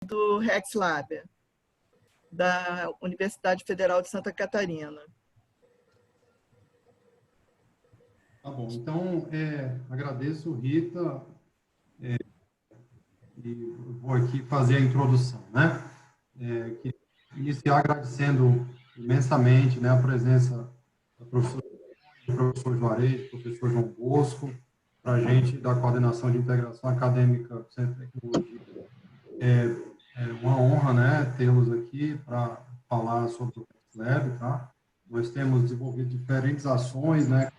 do RexLab, da Universidade Federal de Santa Catarina. Tá bom, então, agradeço, Rita, e vou aqui fazer a introdução, né? Queria iniciar agradecendo imensamente, né, a presença do professor Juarez, do professor João Bosco, para a gente da Coordenação de Integração Acadêmica do Centro de Tecnologia. É uma honra, né, tê-los aqui para falar sobre o RexLab, tá? Nós temos desenvolvido diferentes ações, né,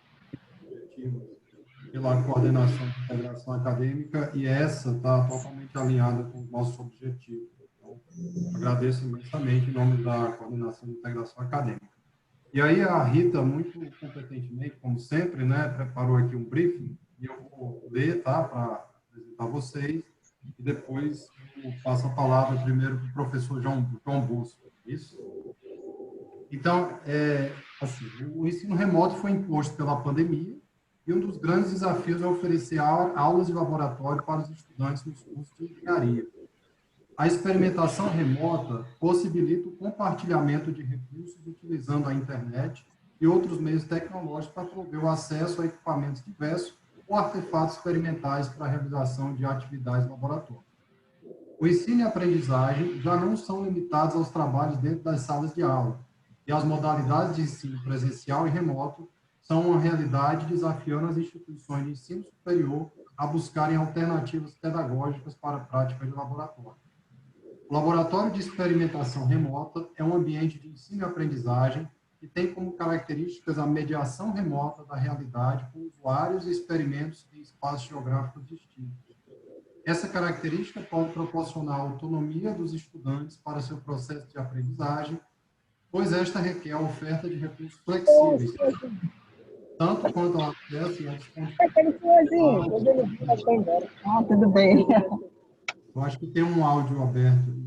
objetivos pela Coordenação de Integração Acadêmica, e essa está totalmente alinhada com os nossos objetivos. Então, agradeço imensamente em nome da Coordenação de Integração Acadêmica. E aí a Rita, muito competentemente, como sempre, né, preparou aqui um briefing, e eu vou ler, tá, para apresentar vocês, e depois eu passo a palavra primeiro para o professor João Bosco. Isso? Então, assim, o ensino remoto foi imposto pela pandemia, e um dos grandes desafios é oferecer aulas de laboratório para os estudantes nos cursos de engenharia. A experimentação remota possibilita o compartilhamento de recursos utilizando a internet e outros meios tecnológicos para prover o acesso a equipamentos diversos ou artefatos experimentais para a realização de atividades de laboratório. O ensino e a aprendizagem já não são limitados aos trabalhos dentro das salas de aula, e as modalidades de ensino presencial e remoto são uma realidade desafiando as instituições de ensino superior a buscarem alternativas pedagógicas para a prática de laboratório. O laboratório de experimentação remota é um ambiente de ensino e aprendizagem que tem como características a mediação remota da realidade com usuários e experimentos em espaços geográficos distintos. Essa característica pode proporcionar a autonomia dos estudantes para seu processo de aprendizagem, pois esta requer a oferta de recursos flexíveis, tanto quanto ao acesso e à disponibilidade. Tudo bem. Eu acho que tem um áudio aberto.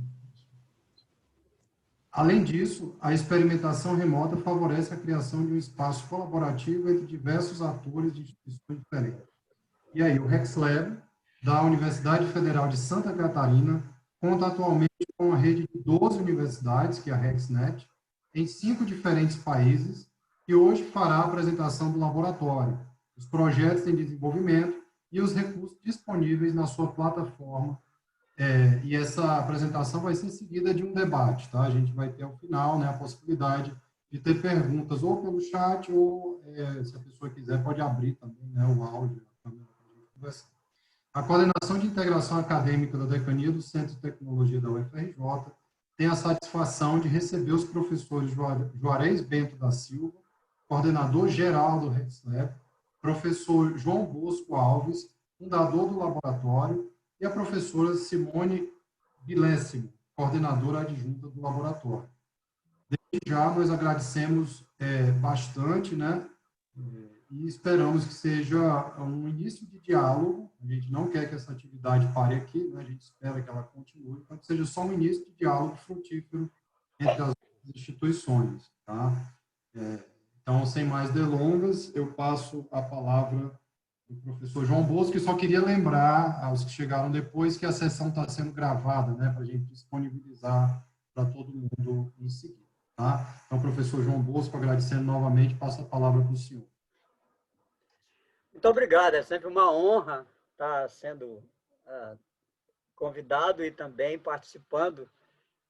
Além disso, a experimentação remota favorece a criação de um espaço colaborativo entre diversos atores de instituições diferentes. E aí, o RexLab, da Universidade Federal de Santa Catarina, conta atualmente com uma rede de 12 universidades, que é a RexNet, em 5 diferentes países, e hoje fará a apresentação do laboratório, os projetos em desenvolvimento e os recursos disponíveis na sua plataforma. E essa apresentação vai ser seguida de um debate, tá? A gente vai ter ao final, né, a possibilidade de ter perguntas ou pelo chat ou, se a pessoa quiser, pode abrir também, né, o áudio, a câmera para a gente conversar. A Coordenação de Integração Acadêmica da Decania do Centro de Tecnologia da UFRJ tem a satisfação de receber os professores Juarez Bento da Silva, coordenador geral do RexLab, professor João Bosco Alves, fundador do laboratório, e a professora Simone Bilésimo, coordenadora adjunta do laboratório. Desde já, nós agradecemos bastante, né? E esperamos que seja um início de diálogo. A gente não quer que essa atividade pare aqui, né? A gente espera que ela continue, então que seja só um início de diálogo frutífero entre as instituições, tá? Então, sem mais delongas, eu passo a palavra do professor João Bosco, que só queria lembrar aos que chegaram depois que a sessão está sendo gravada, né, para a gente disponibilizar para todo mundo em seguida. Tá? Então, professor João Bosco, agradecendo novamente, passo a palavra para o senhor. Muito obrigado, é sempre uma honra estar sendo convidado e também participando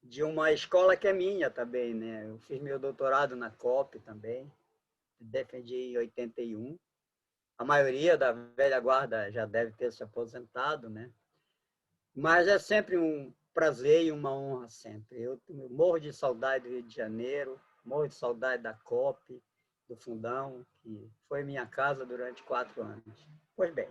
de uma escola que é minha também, né? Eu fiz meu doutorado na COP também, defendi em 81. A maioria da velha guarda já deve ter se aposentado, né? Mas é sempre um prazer e uma honra sempre. Eu morro de saudade do Rio de Janeiro, morro de saudade da COP, do Fundão, que foi minha casa durante 4 anos. Pois bem,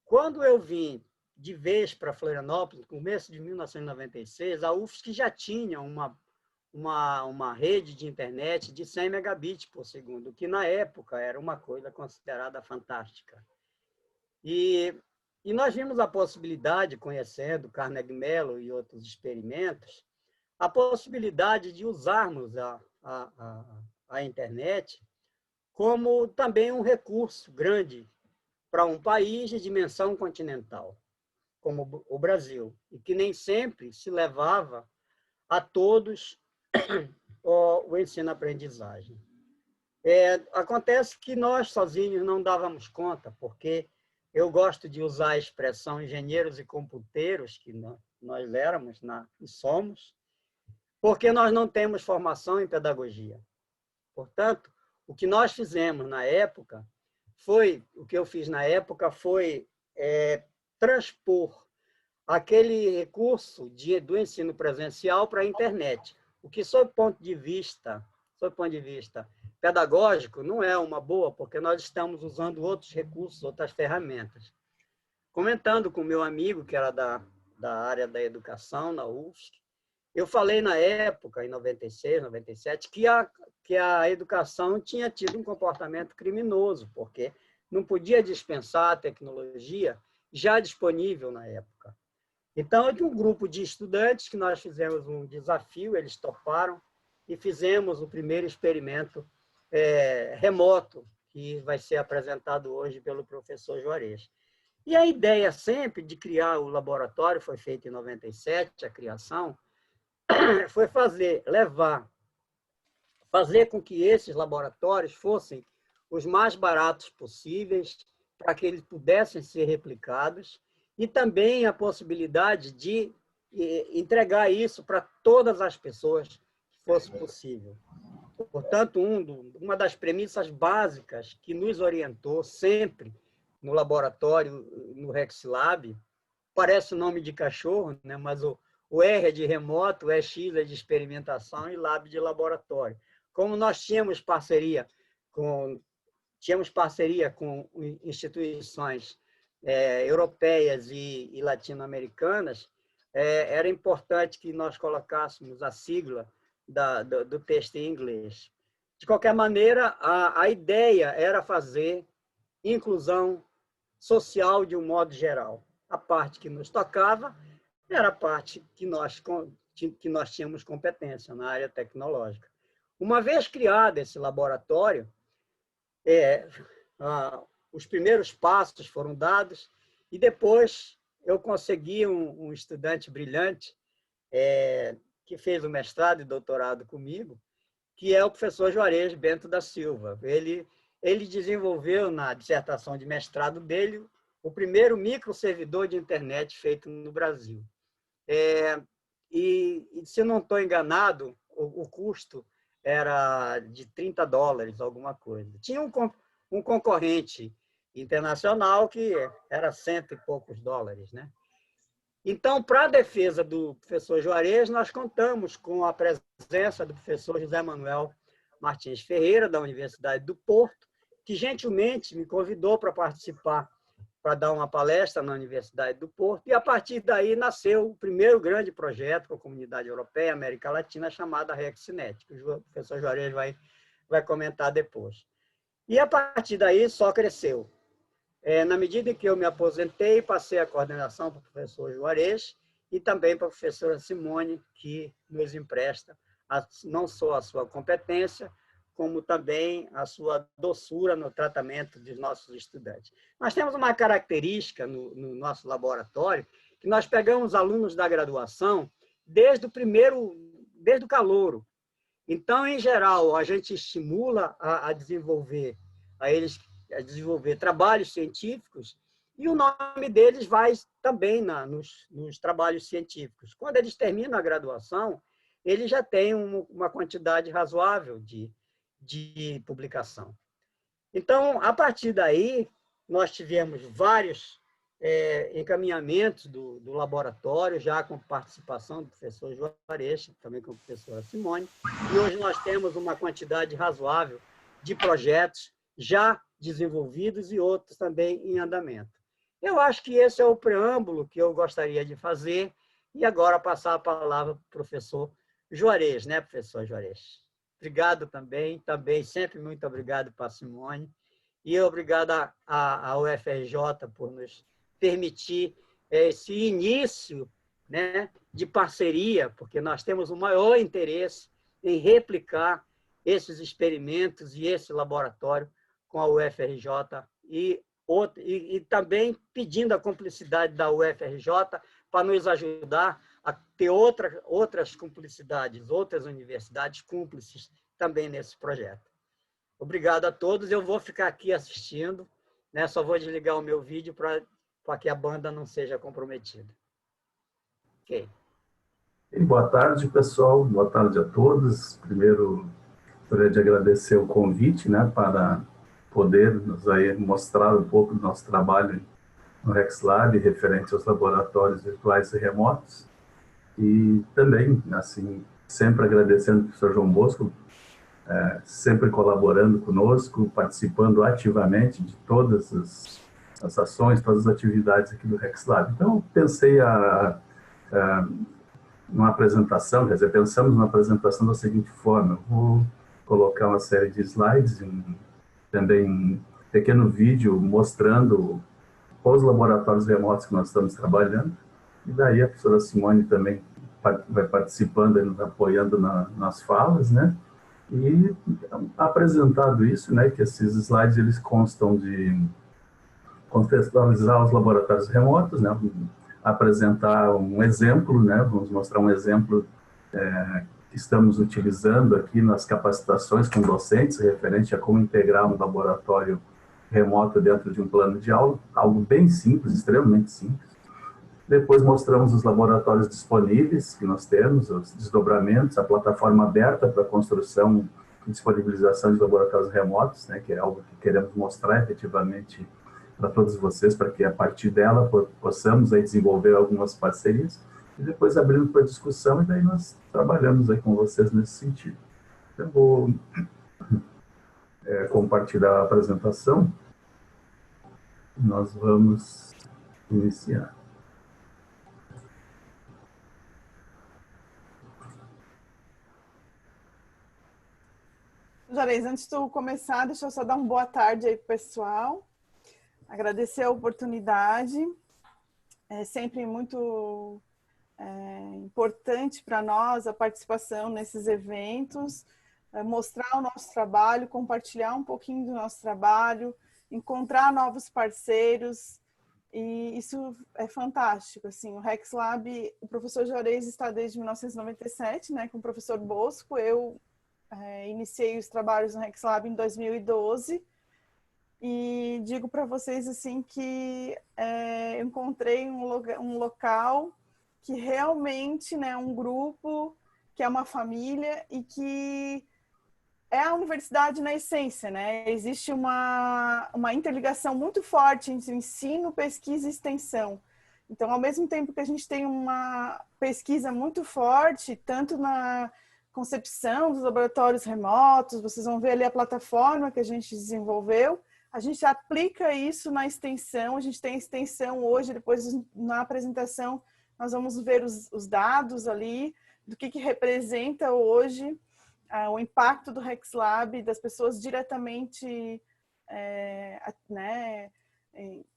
quando eu vim de vez para Florianópolis, no começo de 1996, a UFSC já tinha uma rede de internet de 100 megabits por segundo, que na época era uma coisa considerada fantástica. E nós vimos a possibilidade, conhecendo Carnegie Mellon e outros experimentos, a possibilidade de usarmos a internet como também um recurso grande para um país de dimensão continental. como o Brasil, e que nem sempre se levava a todos o ensino-aprendizagem. Acontece que nós sozinhos não dávamos conta, porque eu gosto de usar a expressão engenheiros e computeiros, que nós éramos e somos, porque nós não temos formação em pedagogia. Portanto, o que nós fizemos na época foi transpor aquele recurso do ensino presencial para a internet, o que, sob ponto de vista pedagógico, não é uma boa, porque nós estamos usando outros recursos, outras ferramentas. Comentando com o meu amigo, que era da área da educação, na UFSC, eu falei na época, em 96, 97, que a educação tinha tido um comportamento criminoso, porque não podia dispensar a tecnologia já disponível na época. Então, de um grupo de estudantes que nós fizemos um desafio, eles toparam e fizemos o primeiro experimento remoto, que vai ser apresentado hoje pelo professor Juarez. E a ideia sempre de criar o laboratório, foi feita em 97, a criação, foi fazer com que esses laboratórios fossem os mais baratos possíveis, para que eles pudessem ser replicados, e também a possibilidade de entregar isso para todas as pessoas que fosse possível. Portanto, uma das premissas básicas que nos orientou sempre no laboratório, no RexLab, parece o nome de cachorro, né? Mas o R é de remoto, o X é de experimentação e Lab de laboratório. Como nós tínhamos parceria com instituições europeias e latino-americanas, era importante que nós colocássemos a sigla do texto em inglês. De qualquer maneira, a ideia era fazer inclusão social de um modo geral. A parte que nos tocava era a parte que nós tínhamos competência na área tecnológica. Uma vez criado esse laboratório, os primeiros passos foram dados e depois eu consegui um estudante brilhante que fez o mestrado e doutorado comigo, que é o professor Juarez Bento da Silva. Ele desenvolveu na dissertação de mestrado dele o primeiro microservidor de internet feito no Brasil. E se não estou enganado, o custo era de $30, alguma coisa. Tinha um concorrente internacional que era $100 e poucos, né? Então, para a defesa do professor Juarez, nós contamos com a presença do professor José Manuel Martins Ferreira, da Universidade do Porto, que gentilmente me convidou para participar, para dar uma palestra na Universidade do Porto, e a partir daí nasceu o primeiro grande projeto com a comunidade europeia e América Latina, chamada RexNet, que o professor Juarez vai comentar depois. E a partir daí só cresceu. Na medida em que eu me aposentei, passei a coordenação para o professor Juarez e também para a professora Simone, que nos empresta não só a sua competência, como também a sua doçura no tratamento dos nossos estudantes. Nós temos uma característica no nosso laboratório, que nós pegamos alunos da graduação desde o calouro. Então, em geral, a gente estimula a desenvolver trabalhos científicos, e o nome deles vai também nos trabalhos científicos. Quando eles terminam a graduação, eles já têm uma quantidade razoável de publicação. Então, a partir daí, nós tivemos vários encaminhamentos do laboratório, já com participação do professor Juarez, também com a professora Simone, e hoje nós temos uma quantidade razoável de projetos já desenvolvidos e outros também em andamento. Eu acho que esse é o preâmbulo que eu gostaria de fazer, e agora passar a palavra para o professor Juarez, né, professor Juarez? Obrigado também, sempre muito obrigado para a Simone, e obrigado à UFRJ por nos permitir esse início, né, de parceria, porque nós temos o maior interesse em replicar esses experimentos e esse laboratório com a UFRJ e e também pedindo a cumplicidade da UFRJ para nos ajudar a ter outras cumplicidades, outras universidades cúmplices também nesse projeto. Obrigado a todos. Eu vou ficar aqui assistindo, né? Só vou desligar o meu vídeo para que a banda não seja comprometida. Ok. E boa tarde, pessoal. Boa tarde a todos. Primeiro, gostaria de agradecer o convite, né, para poder nos aí mostrar um pouco do nosso trabalho no RexLab, referente aos laboratórios virtuais e remotos. E também, assim, sempre agradecendo ao professor João Bosco, sempre colaborando conosco, participando ativamente de todas as ações, todas as atividades aqui do RexLab. Então, pensei numa apresentação, quer dizer, pensamos na apresentação da seguinte forma: eu vou colocar uma série de slides, também um pequeno vídeo mostrando os laboratórios remotos que nós estamos trabalhando, e daí a professora Simone também vai participando, nos apoiando nas falas, né? E apresentado isso, né, que esses slides eles constam de contextualizar os laboratórios remotos, né, apresentar um exemplo, né, vamos mostrar um exemplo que estamos utilizando aqui nas capacitações com docentes, referente a como integrar um laboratório remoto dentro de um plano de aula, algo bem simples, extremamente simples. Depois mostramos os laboratórios disponíveis que nós temos, os desdobramentos, a plataforma aberta para construção e disponibilização de laboratórios remotos, né, que é algo que queremos mostrar efetivamente para todos vocês, para que a partir dela possamos aí desenvolver algumas parcerias, e depois abrimos para discussão, e daí nós trabalhamos aí com vocês nesse sentido. Eu vou compartilhar a apresentação, nós vamos iniciar. Juarez, antes de tu começar, deixa eu só dar uma boa tarde aí pro pessoal. Agradecer a oportunidade. É sempre muito importante para nós a participação nesses eventos, mostrar o nosso trabalho, compartilhar um pouquinho do nosso trabalho, encontrar novos parceiros, e isso é fantástico. Assim, o RexLab, o professor Juarez está desde 1997, né, com o professor Bosco. Eu iniciei os trabalhos no RexLab em 2012, e digo para vocês assim que eu encontrei um local que realmente, né, um grupo que é uma família e que é a universidade na essência, né? Existe uma interligação muito forte entre ensino, pesquisa e extensão. Então, ao mesmo tempo que a gente tem uma pesquisa muito forte, tanto na concepção dos laboratórios remotos, vocês vão ver ali a plataforma que a gente desenvolveu, a gente aplica isso na extensão, a gente tem extensão hoje, depois na apresentação nós vamos ver os dados ali, do que representa hoje o impacto do RexLab, das pessoas diretamente, né,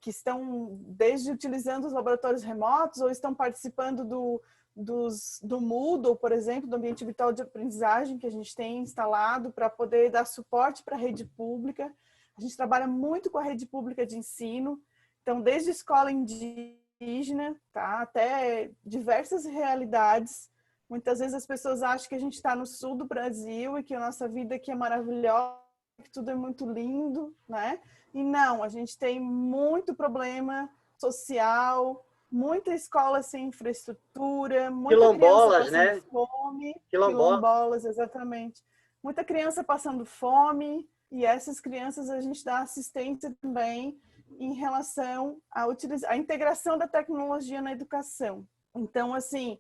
que estão desde utilizando os laboratórios remotos ou estão participando do Moodle, por exemplo, do ambiente virtual de aprendizagem que a gente tem instalado para poder dar suporte para a rede pública. A gente trabalha muito com a rede pública de ensino, então desde escola indígena, tá, até diversas realidades. Muitas vezes as pessoas acham que a gente está no sul do Brasil e que a nossa vida aqui é maravilhosa, que tudo é muito lindo, né? E não, a gente tem muito problema social, muita escola sem infraestrutura, muita Quilombolas, criança passando né? fome. Quilombolas. Quilombolas, exatamente. Muita criança passando fome, e essas crianças a gente dá assistência também em relação à integração da tecnologia na educação. Então, assim,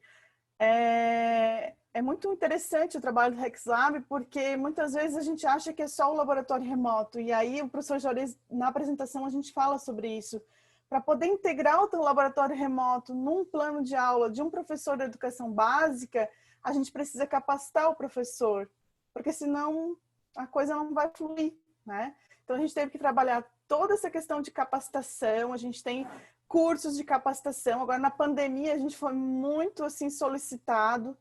é muito interessante o trabalho do RexLab, porque muitas vezes a gente acha que é só o laboratório remoto, e aí o professor Juarez, na apresentação, a gente fala sobre isso. Para poder integrar o laboratório remoto num plano de aula de um professor de educação básica, a gente precisa capacitar o professor, porque senão a coisa não vai fluir, né? Então a gente teve que trabalhar toda essa questão de capacitação, a gente tem cursos de capacitação. Agora, na pandemia, a gente foi muito assim solicitado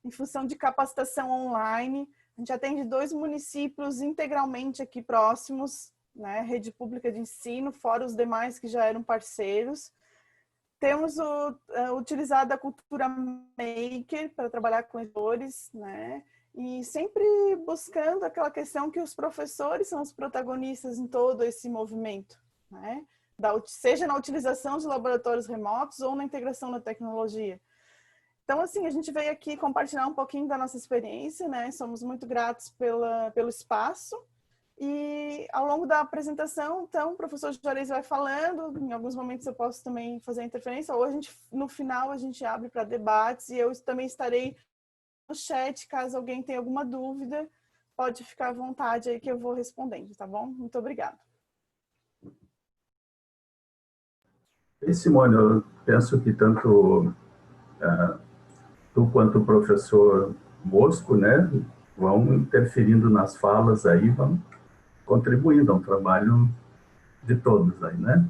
em função de capacitação online. A gente atende 2 municípios integralmente aqui próximos, né, rede pública de ensino, fora os demais que já eram parceiros. Temos utilizado a cultura maker para trabalhar com editores, né, e sempre buscando aquela questão que os professores são os protagonistas em todo esse movimento, né, seja na utilização de laboratórios remotos ou na integração da tecnologia. Então, assim, a gente veio aqui compartilhar um pouquinho da nossa experiência, né? Somos muito gratos pelo espaço. E ao longo da apresentação, então, o professor Juarez vai falando, em alguns momentos eu posso também fazer a interferência, ou no final a gente abre para debates, e eu também estarei no chat, caso alguém tenha alguma dúvida, pode ficar à vontade aí que eu vou respondendo, tá bom? Muito obrigada. E, Simone, eu penso que tanto tu quanto o professor Bosco, né, vão interferindo nas falas aí, vão contribuindo ao trabalho de todos aí, né?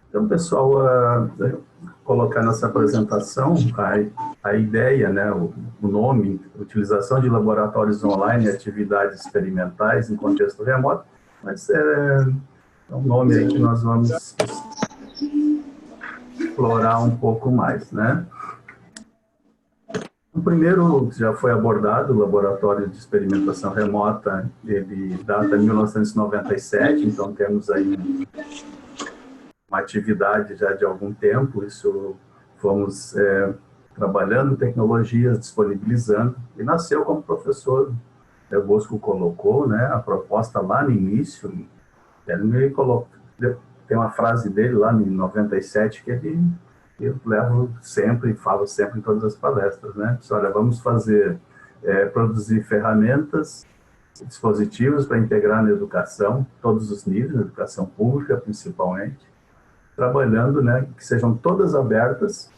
Então, pessoal, colocar nessa apresentação a ideia, né, o nome, utilização de laboratórios online e atividades experimentais em contexto remoto, mas é um nome aí que nós vamos explorar um pouco mais, né? O primeiro já foi abordado, o Laboratório de Experimentação Remota, ele data de 1997, então temos aí uma atividade já de algum tempo, isso fomos trabalhando tecnologias, disponibilizando, e nasceu como o professor Bosco colocou, né, a proposta lá no início, ele me colocou, tem uma frase dele lá em 97 que eu levo sempre, falo sempre em todas as palestras, né, olha, vamos produzir ferramentas, dispositivos para integrar na educação, todos os níveis, na educação pública principalmente, trabalhando, né, que sejam todas abertas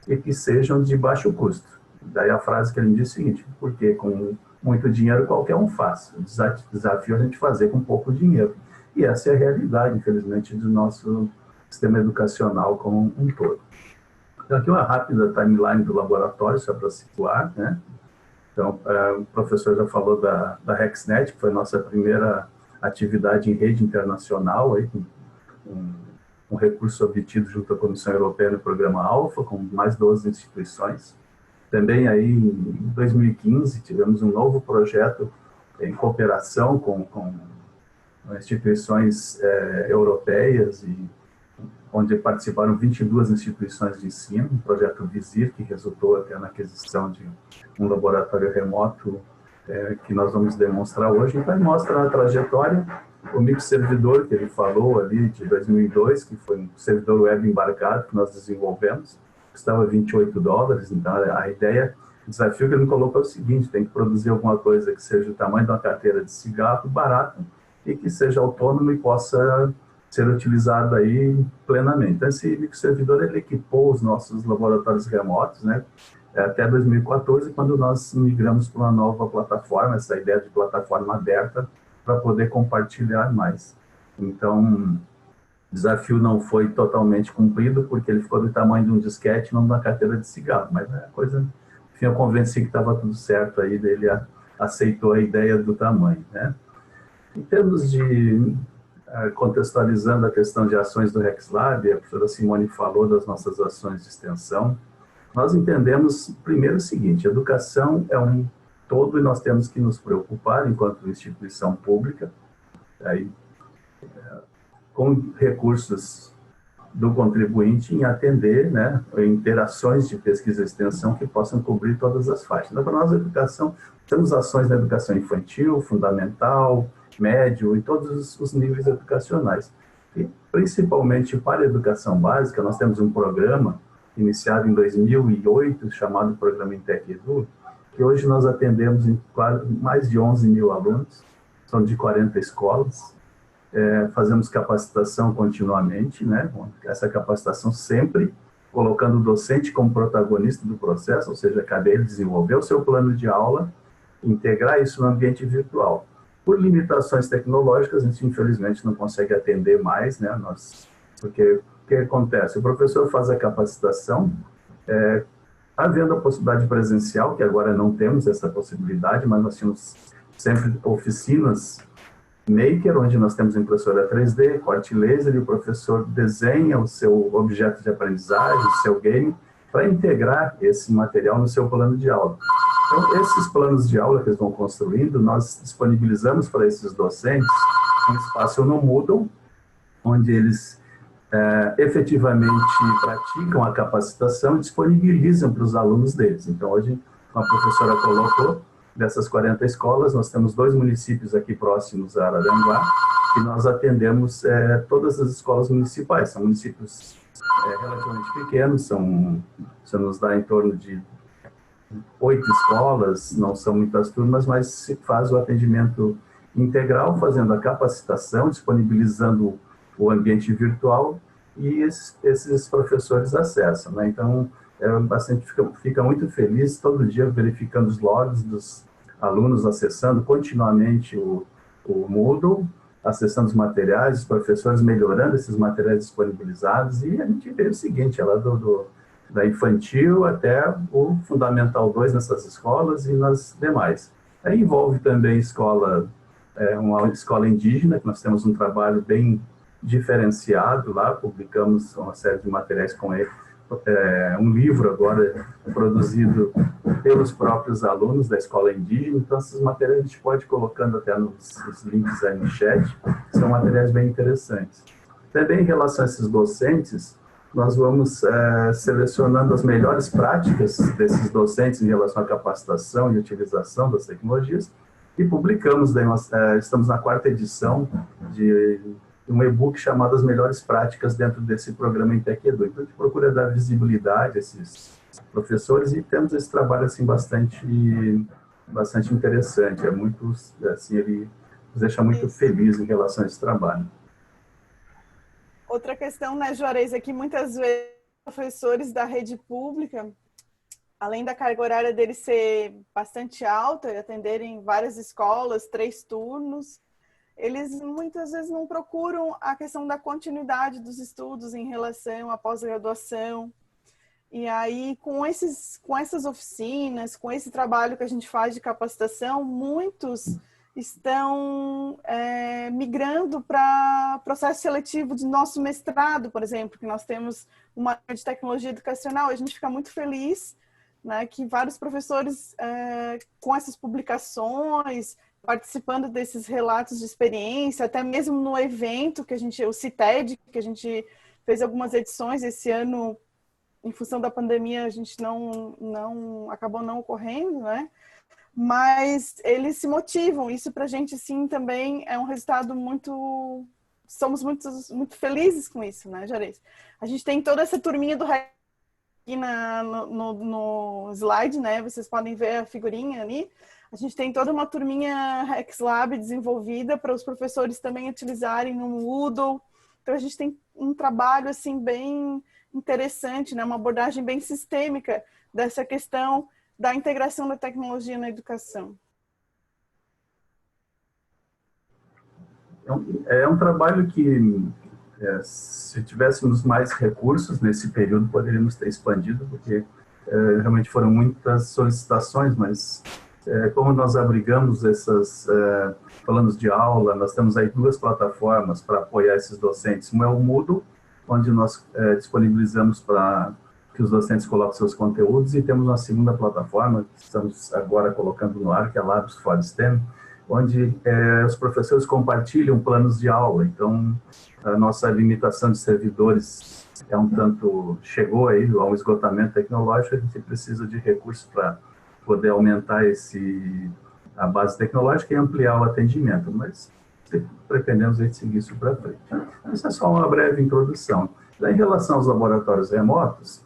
e que sejam de baixo custo. Daí a frase que ele me disse é o seguinte, porque com muito dinheiro qualquer um faz. O desafio é a gente fazer com pouco dinheiro. E essa é a realidade, infelizmente, do nosso sistema educacional como um todo. Então, aqui uma rápida timeline do laboratório, só para situar, né? Então, o professor já falou da RexNet, que foi a nossa primeira atividade em rede internacional, aí, um recurso obtido junto à Comissão Europeia no programa Alpha, com mais 12 instituições. Também aí, em 2015, tivemos um novo projeto em cooperação com instituições europeias, onde participaram 22 instituições de ensino, um projeto Visir, que resultou até na aquisição de um laboratório remoto que nós vamos demonstrar hoje. Então, mostra a trajetória, o microservidor que ele falou ali de 2002, que foi um servidor web embarcado que nós desenvolvemos, custava $28, então a ideia, o desafio que ele me colocou é o seguinte, tem que produzir alguma coisa que seja o tamanho de uma carteira de cigarro, barata, e que seja autônomo e possa ser utilizado aí plenamente. Então, esse microservidor, ele equipou os nossos laboratórios remotos, né, até 2014, quando nós migramos para uma nova plataforma, essa ideia de plataforma aberta, para poder compartilhar mais. Então, o desafio não foi totalmente cumprido, porque ele ficou do tamanho de um disquete, não da carteira de cigarro, mas a coisa, enfim, eu convenci que estava tudo certo aí, ele aceitou a ideia do tamanho, né? Em termos de, contextualizando a questão de ações do RexLab, a professora Simone falou das nossas ações de extensão, nós entendemos, primeiro, o seguinte, a educação é um todo e nós temos que nos preocupar, enquanto instituição pública, aí, com recursos do contribuinte em atender, né, interações de pesquisa e extensão que possam cobrir todas as faixas. Então, para nós, a educação, temos ações na educação infantil, fundamental, médio e todos os níveis educacionais. E, principalmente para a educação básica, nós temos um programa iniciado em 2008, chamado Programa Intec Edu, que hoje nós atendemos em mais de 11 mil alunos, são de 40 escolas, fazemos capacitação continuamente, né? Essa capacitação sempre colocando o docente como protagonista do processo, ou seja, cabe a ele desenvolver o seu plano de aula, integrar isso no ambiente virtual. Por limitações tecnológicas, a gente infelizmente não consegue atender mais, né? Porque o que acontece? O professor faz a capacitação, Havendo a possibilidade presencial, que agora não temos essa possibilidade, mas nós tínhamos sempre oficinas maker, onde nós temos impressora 3D, corte laser, e o professor desenha o seu objeto de aprendizagem, o seu game, para integrar esse material no seu plano de aula. Então, esses planos de aula que eles vão construindo, nós disponibilizamos para esses docentes um espaço no Moodle, onde eles efetivamente praticam a capacitação e disponibilizam para os alunos deles. Então, hoje, como a professora colocou, dessas 40 escolas, nós temos 2 municípios aqui próximos a Araranguá, que nós atendemos todas as escolas municipais. São municípios relativamente pequenos, isso nos dá em torno de 8 escolas, não são muitas turmas, mas se faz o atendimento integral, fazendo a capacitação, disponibilizando o ambiente virtual, e esses professores acessam, né? Então, fica muito feliz todo dia verificando os logs dos alunos acessando continuamente o Moodle, acessando os materiais, os professores melhorando esses materiais disponibilizados, e a gente vê o seguinte, ela da infantil até o Fundamental 2 nessas escolas e nas demais. Aí envolve também uma escola indígena, que nós temos um trabalho bem diferenciado lá, publicamos uma série de materiais com ele, um livro agora produzido pelos próprios alunos da escola indígena, então esses materiais a gente pode ir colocando até nos links aí no chat, são materiais bem interessantes. Também em relação a esses docentes, nós vamos selecionando as melhores práticas desses docentes em relação à capacitação e utilização das tecnologias, e publicamos, estamos na 4ª edição de um e-book chamado As Melhores Práticas dentro desse programa Intec Edu. Então, a gente procura dar visibilidade a esses professores e temos esse trabalho assim, bastante interessante. É muito, assim, ele nos deixa muito feliz em relação a esse trabalho. Outra questão, né, Juarez, é que muitas vezes professores da rede pública, além da carga horária deles ser bastante alta e atenderem várias escolas, 3 turnos, eles muitas vezes não procuram a questão da continuidade dos estudos em relação à pós-graduação. E aí, com essas oficinas, com esse trabalho que a gente faz de capacitação, muitos estão migrando para processo seletivo de nosso mestrado, por exemplo, que nós temos uma área de tecnologia educacional. A gente fica muito feliz, né, que vários professores, com essas publicações, participando desses relatos de experiência, até mesmo no evento que o CITED, que a gente fez algumas edições esse ano, em função da pandemia, a gente acabou não ocorrendo, né? Mas eles se motivam. Isso para a gente, sim, também é um resultado muito... Somos muito felizes com isso, né, Juarez? A gente tem toda essa turminha do aqui no slide, né? Vocês podem ver a figurinha ali. A gente tem toda uma turminha HexLab desenvolvida para os professores também utilizarem no Moodle. Então, a gente tem um trabalho, assim, bem interessante, né? Uma abordagem bem sistêmica dessa questão da integração da tecnologia na educação. É um trabalho que, se tivéssemos mais recursos nesse período, poderíamos ter expandido, porque realmente foram muitas solicitações, mas como nós abrigamos essas planos de aula, nós temos aí 2 plataformas para apoiar esses docentes. Uma é o Moodle, onde nós disponibilizamos para que os docentes coloquem seus conteúdos, e temos uma segunda plataforma que estamos agora colocando no ar, que é Labs for STEM, onde os professores compartilham planos de aula. Então, a nossa limitação de servidores chegou aí a um esgotamento tecnológico, a gente precisa de recursos para poder aumentar a base tecnológica e ampliar o atendimento, mas pretendemos seguir isso para frente. Isso é só uma breve introdução. Em relação aos laboratórios remotos,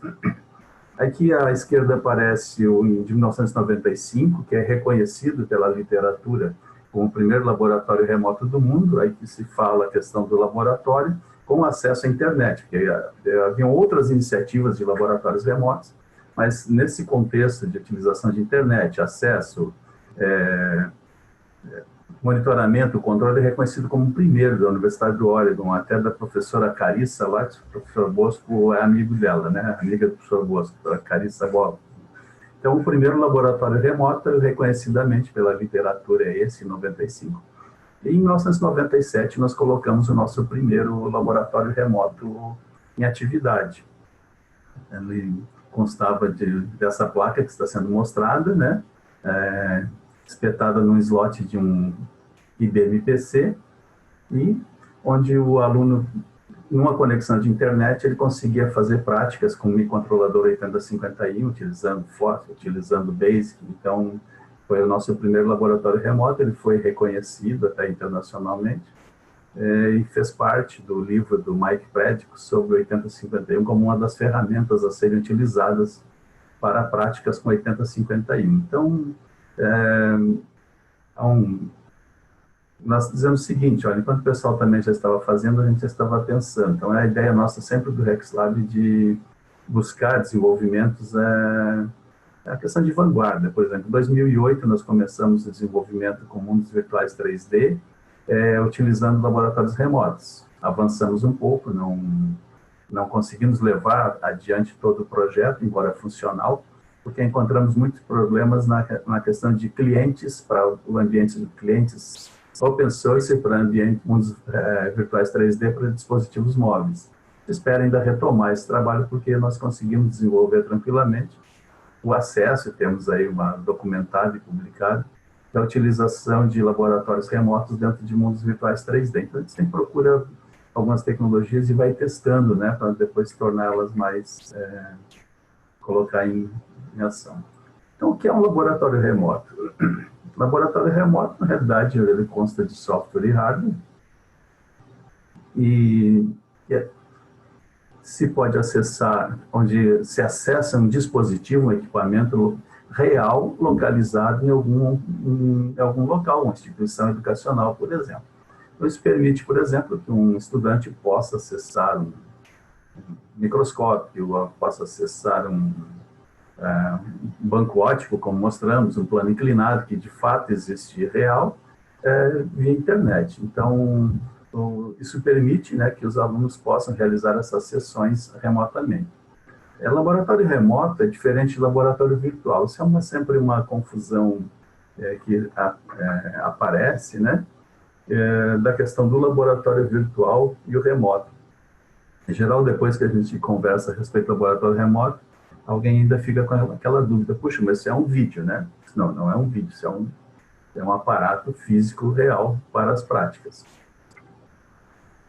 aqui à esquerda aparece o de 1995, que é reconhecido pela literatura como o primeiro laboratório remoto do mundo, aí que se fala a questão do laboratório com acesso à internet, porque haviam outras iniciativas de laboratórios remotos, mas nesse contexto de utilização de internet, acesso, monitoramento, controle, é reconhecido como o primeiro da Universidade do Oregon, até da professora Carissa lá, que o professor Bosco é amigo dela, né? Amiga do professor Bosco, a Carissa Então, o primeiro laboratório remoto, reconhecidamente pela literatura, é esse, em 95. E em 1997, nós colocamos o nosso primeiro laboratório remoto em atividade. Ele constava dessa placa que está sendo mostrada, né? Espetada num slot de um IBM-PC, e onde o aluno, numa conexão de internet, ele conseguia fazer práticas com o microcontrolador 8051, utilizando Force, utilizando BASIC. Então, foi o nosso primeiro laboratório remoto, ele foi reconhecido até internacionalmente, e fez parte do livro do Mike Predico sobre o 8051 como uma das ferramentas a serem utilizadas para práticas com 8051. Então, nós dizemos o seguinte, olha, enquanto o pessoal também já estava fazendo, a gente já estava pensando. Então, é a ideia nossa sempre do RexLab de buscar desenvolvimentos, a questão de vanguarda. Por exemplo, em 2008, nós começamos o desenvolvimento com mundos virtuais 3D, utilizando laboratórios remotos. Avançamos um pouco, não conseguimos levar adiante todo o projeto, embora funcional, porque encontramos muitos problemas na questão de clientes, para o ambiente de clientes open source, para mundos virtuais 3D para dispositivos móveis. Espero ainda retomar esse trabalho, porque nós conseguimos desenvolver tranquilamente o acesso, temos aí uma documentada e publicada, da utilização de laboratórios remotos dentro de mundos virtuais 3D. Então, a gente sempre procura algumas tecnologias e vai testando, né, para depois torná-las mais, colocar em ação. Então, o que é um laboratório remoto? O laboratório remoto, na realidade, ele consta de software e hardware, e se pode acessar, onde se acessa um dispositivo, um equipamento real, localizado em algum local, uma instituição educacional, por exemplo. Então, isso permite, por exemplo, que um estudante possa acessar um microscópio, ou possa acessar um banco óptico, como mostramos, um plano inclinado, que de fato existe real, via internet. Então, isso permite, né, que os alunos possam realizar essas sessões remotamente. Laboratório remoto é diferente de laboratório virtual. Isso é sempre uma confusão que aparece, né, da questão do laboratório virtual e o remoto. Em geral, depois que a gente conversa a respeito do laboratório remoto, alguém ainda fica com aquela dúvida, puxa, mas isso é um vídeo, né? Não, não é um vídeo, isso é um aparato físico real para as práticas.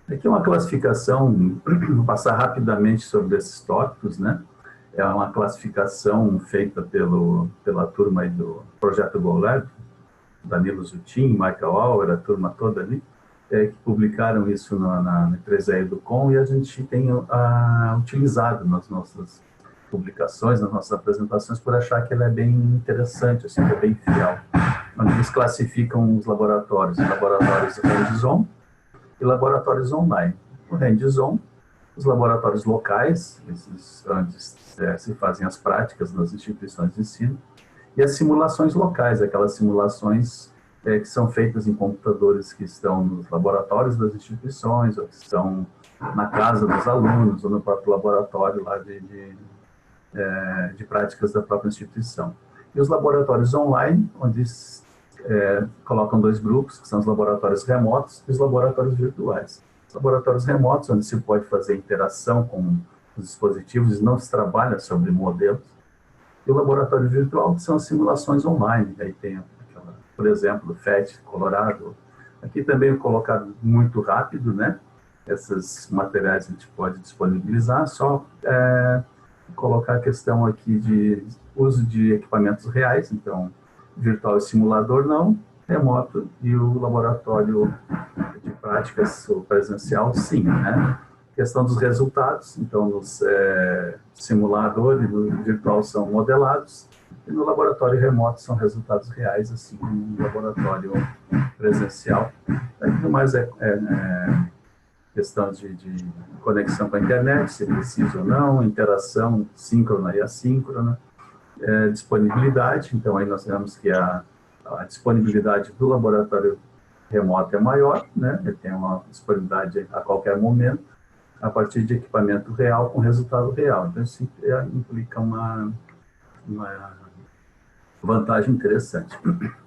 Aqui é uma classificação, vou passar rapidamente sobre esses tópicos, né? É uma classificação feita pela turma aí do Projeto GoLab, Danilo Zutin, Michael Auer, a turma toda ali, que publicaram isso na 3E EduCom, e a gente tem utilizado nas nossas publicações, nas nossas apresentações, por achar que ela é bem interessante, assim, que é bem fiel. Onde eles classificam os laboratórios hands-on e laboratórios online. O hands-on, os laboratórios locais, onde se fazem as práticas nas instituições de ensino, e as simulações locais, aquelas simulações que são feitas em computadores que estão nos laboratórios das instituições, ou que estão na casa dos alunos, ou no próprio laboratório lá de práticas da própria instituição. E os laboratórios online, onde colocam dois grupos, que são os laboratórios remotos e os laboratórios virtuais. Os laboratórios remotos, onde se pode fazer interação com os dispositivos e não se trabalha sobre modelos. E o laboratório virtual, que são as simulações online. Aí tem, por exemplo, o FET Colorado. Aqui também é colocado muito rápido, né? Esses materiais a gente pode disponibilizar, só colocar a questão aqui de uso de equipamentos reais, então, virtual e simulador não, remoto, e o laboratório de práticas presencial, sim, né? Questão dos resultados, então, nos simulador e no virtual são modelados, e no laboratório remoto são resultados reais, assim como no laboratório presencial. Aí, mais questão de conexão com a internet, se precisa ou não, interação síncrona e assíncrona, disponibilidade, então aí nós vemos que a disponibilidade do laboratório remoto é maior, né? Ele tem uma disponibilidade a qualquer momento, a partir de equipamento real com resultado real. Então, isso implica uma vantagem interessante.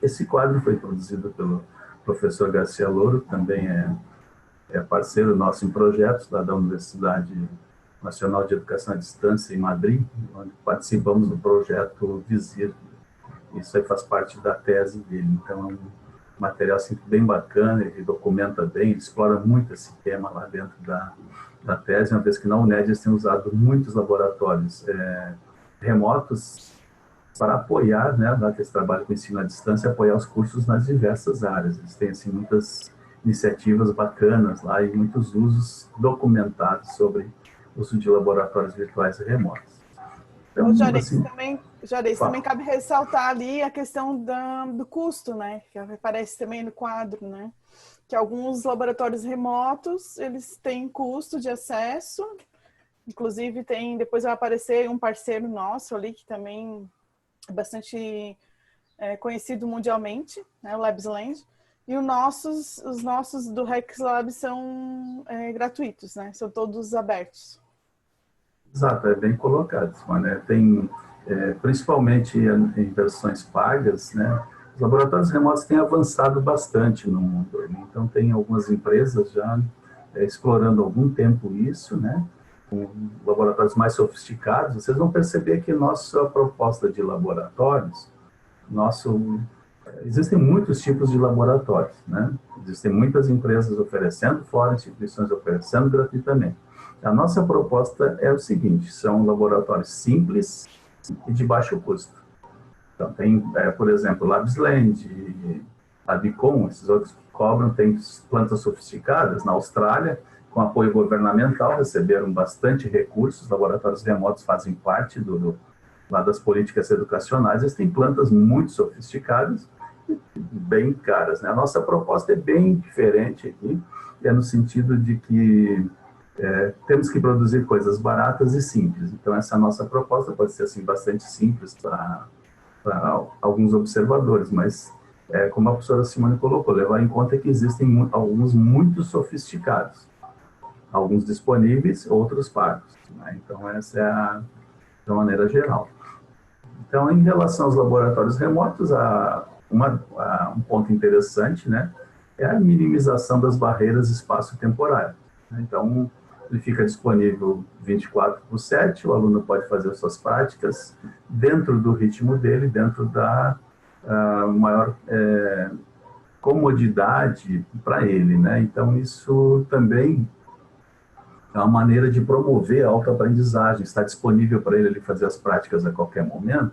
Esse quadro foi produzido pelo professor Garcia Louro, também é parceiro nosso em projetos lá da Universidade Nacional de Educação à Distância, em Madrid, onde participamos do projeto Vizir. Isso aí faz parte da tese dele. Então, é um material assim, bem bacana, ele documenta bem, ele explora muito esse tema lá dentro da tese, uma vez que na UNED eles têm usado muitos laboratórios remotos para apoiar, né, esse trabalho com ensino à distância, apoiar os cursos nas diversas áreas. Eles têm assim, muitas iniciativas bacanas lá e muitos usos documentados sobre o uso de laboratórios virtuais e remotos. Então, assim, também cabe ressaltar ali a questão do custo, né? Que aparece também no quadro, né? Que alguns laboratórios remotos, eles têm custo de acesso, inclusive depois vai aparecer um parceiro nosso ali, que também é bastante conhecido mundialmente, né? O Labsland. E os nossos do RexLab são gratuitos, né? São todos abertos. Exato, é bem colocado, né? Tem, principalmente em versões pagas, né? Os laboratórios remotos têm avançado bastante no mundo. Então, tem algumas empresas já explorando há algum tempo isso, né? Com laboratórios mais sofisticados. Vocês vão perceber que nossa proposta de laboratórios, existem muitos tipos de laboratórios, né? Existem muitas empresas oferecendo fora, instituições oferecendo gratuitamente. A nossa proposta é o seguinte, são laboratórios simples e de baixo custo. Então, tem, por exemplo, Labsland, Labicon, esses outros que cobram, tem plantas sofisticadas na Austrália, com apoio governamental, receberam bastante recursos, laboratórios remotos fazem parte lá das políticas educacionais, eles têm plantas muito sofisticadas e bem caras, né? A nossa proposta é bem diferente aqui, é no sentido de que temos que produzir coisas baratas e simples. Então, essa nossa proposta pode ser assim, bastante simples para alguns observadores, mas, como a professora Simone colocou, levar em conta que existem alguns muito sofisticados, alguns disponíveis, outros pagos, né? Então, essa é de maneira geral. Então, em relação aos laboratórios remotos, um ponto interessante, né, é a minimização das barreiras espaço-temporário. Então, ele fica disponível 24/7, o aluno pode fazer suas práticas dentro do ritmo dele, dentro da maior comodidade para ele, né? Então, isso também é uma maneira de promover a autoaprendizagem, está disponível para ele fazer as práticas a qualquer momento,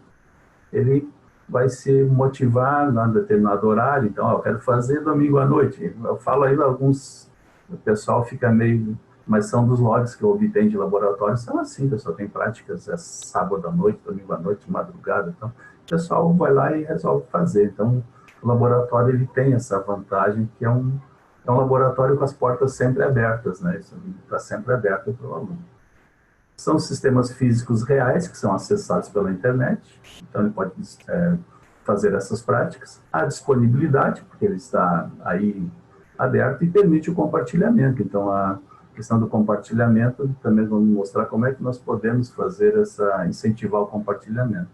ele vai se motivar em determinado horário, então, eu quero fazer domingo à noite. Eu falo aí, o pessoal fica meio... Mas são dos logs que eu obtenho de laboratório, são assim, o pessoal tem práticas sábado à noite, domingo à noite, madrugada, então o pessoal vai lá e resolve fazer. Então, o laboratório ele tem essa vantagem, que é um laboratório com as portas sempre abertas, né? Isso está sempre aberto para o aluno. São sistemas físicos reais, que são acessados pela internet, então ele pode fazer essas práticas. A disponibilidade, porque ele está aí aberto e permite o compartilhamento. Então, a questão do compartilhamento, também vamos mostrar como é que nós podemos incentivar o compartilhamento.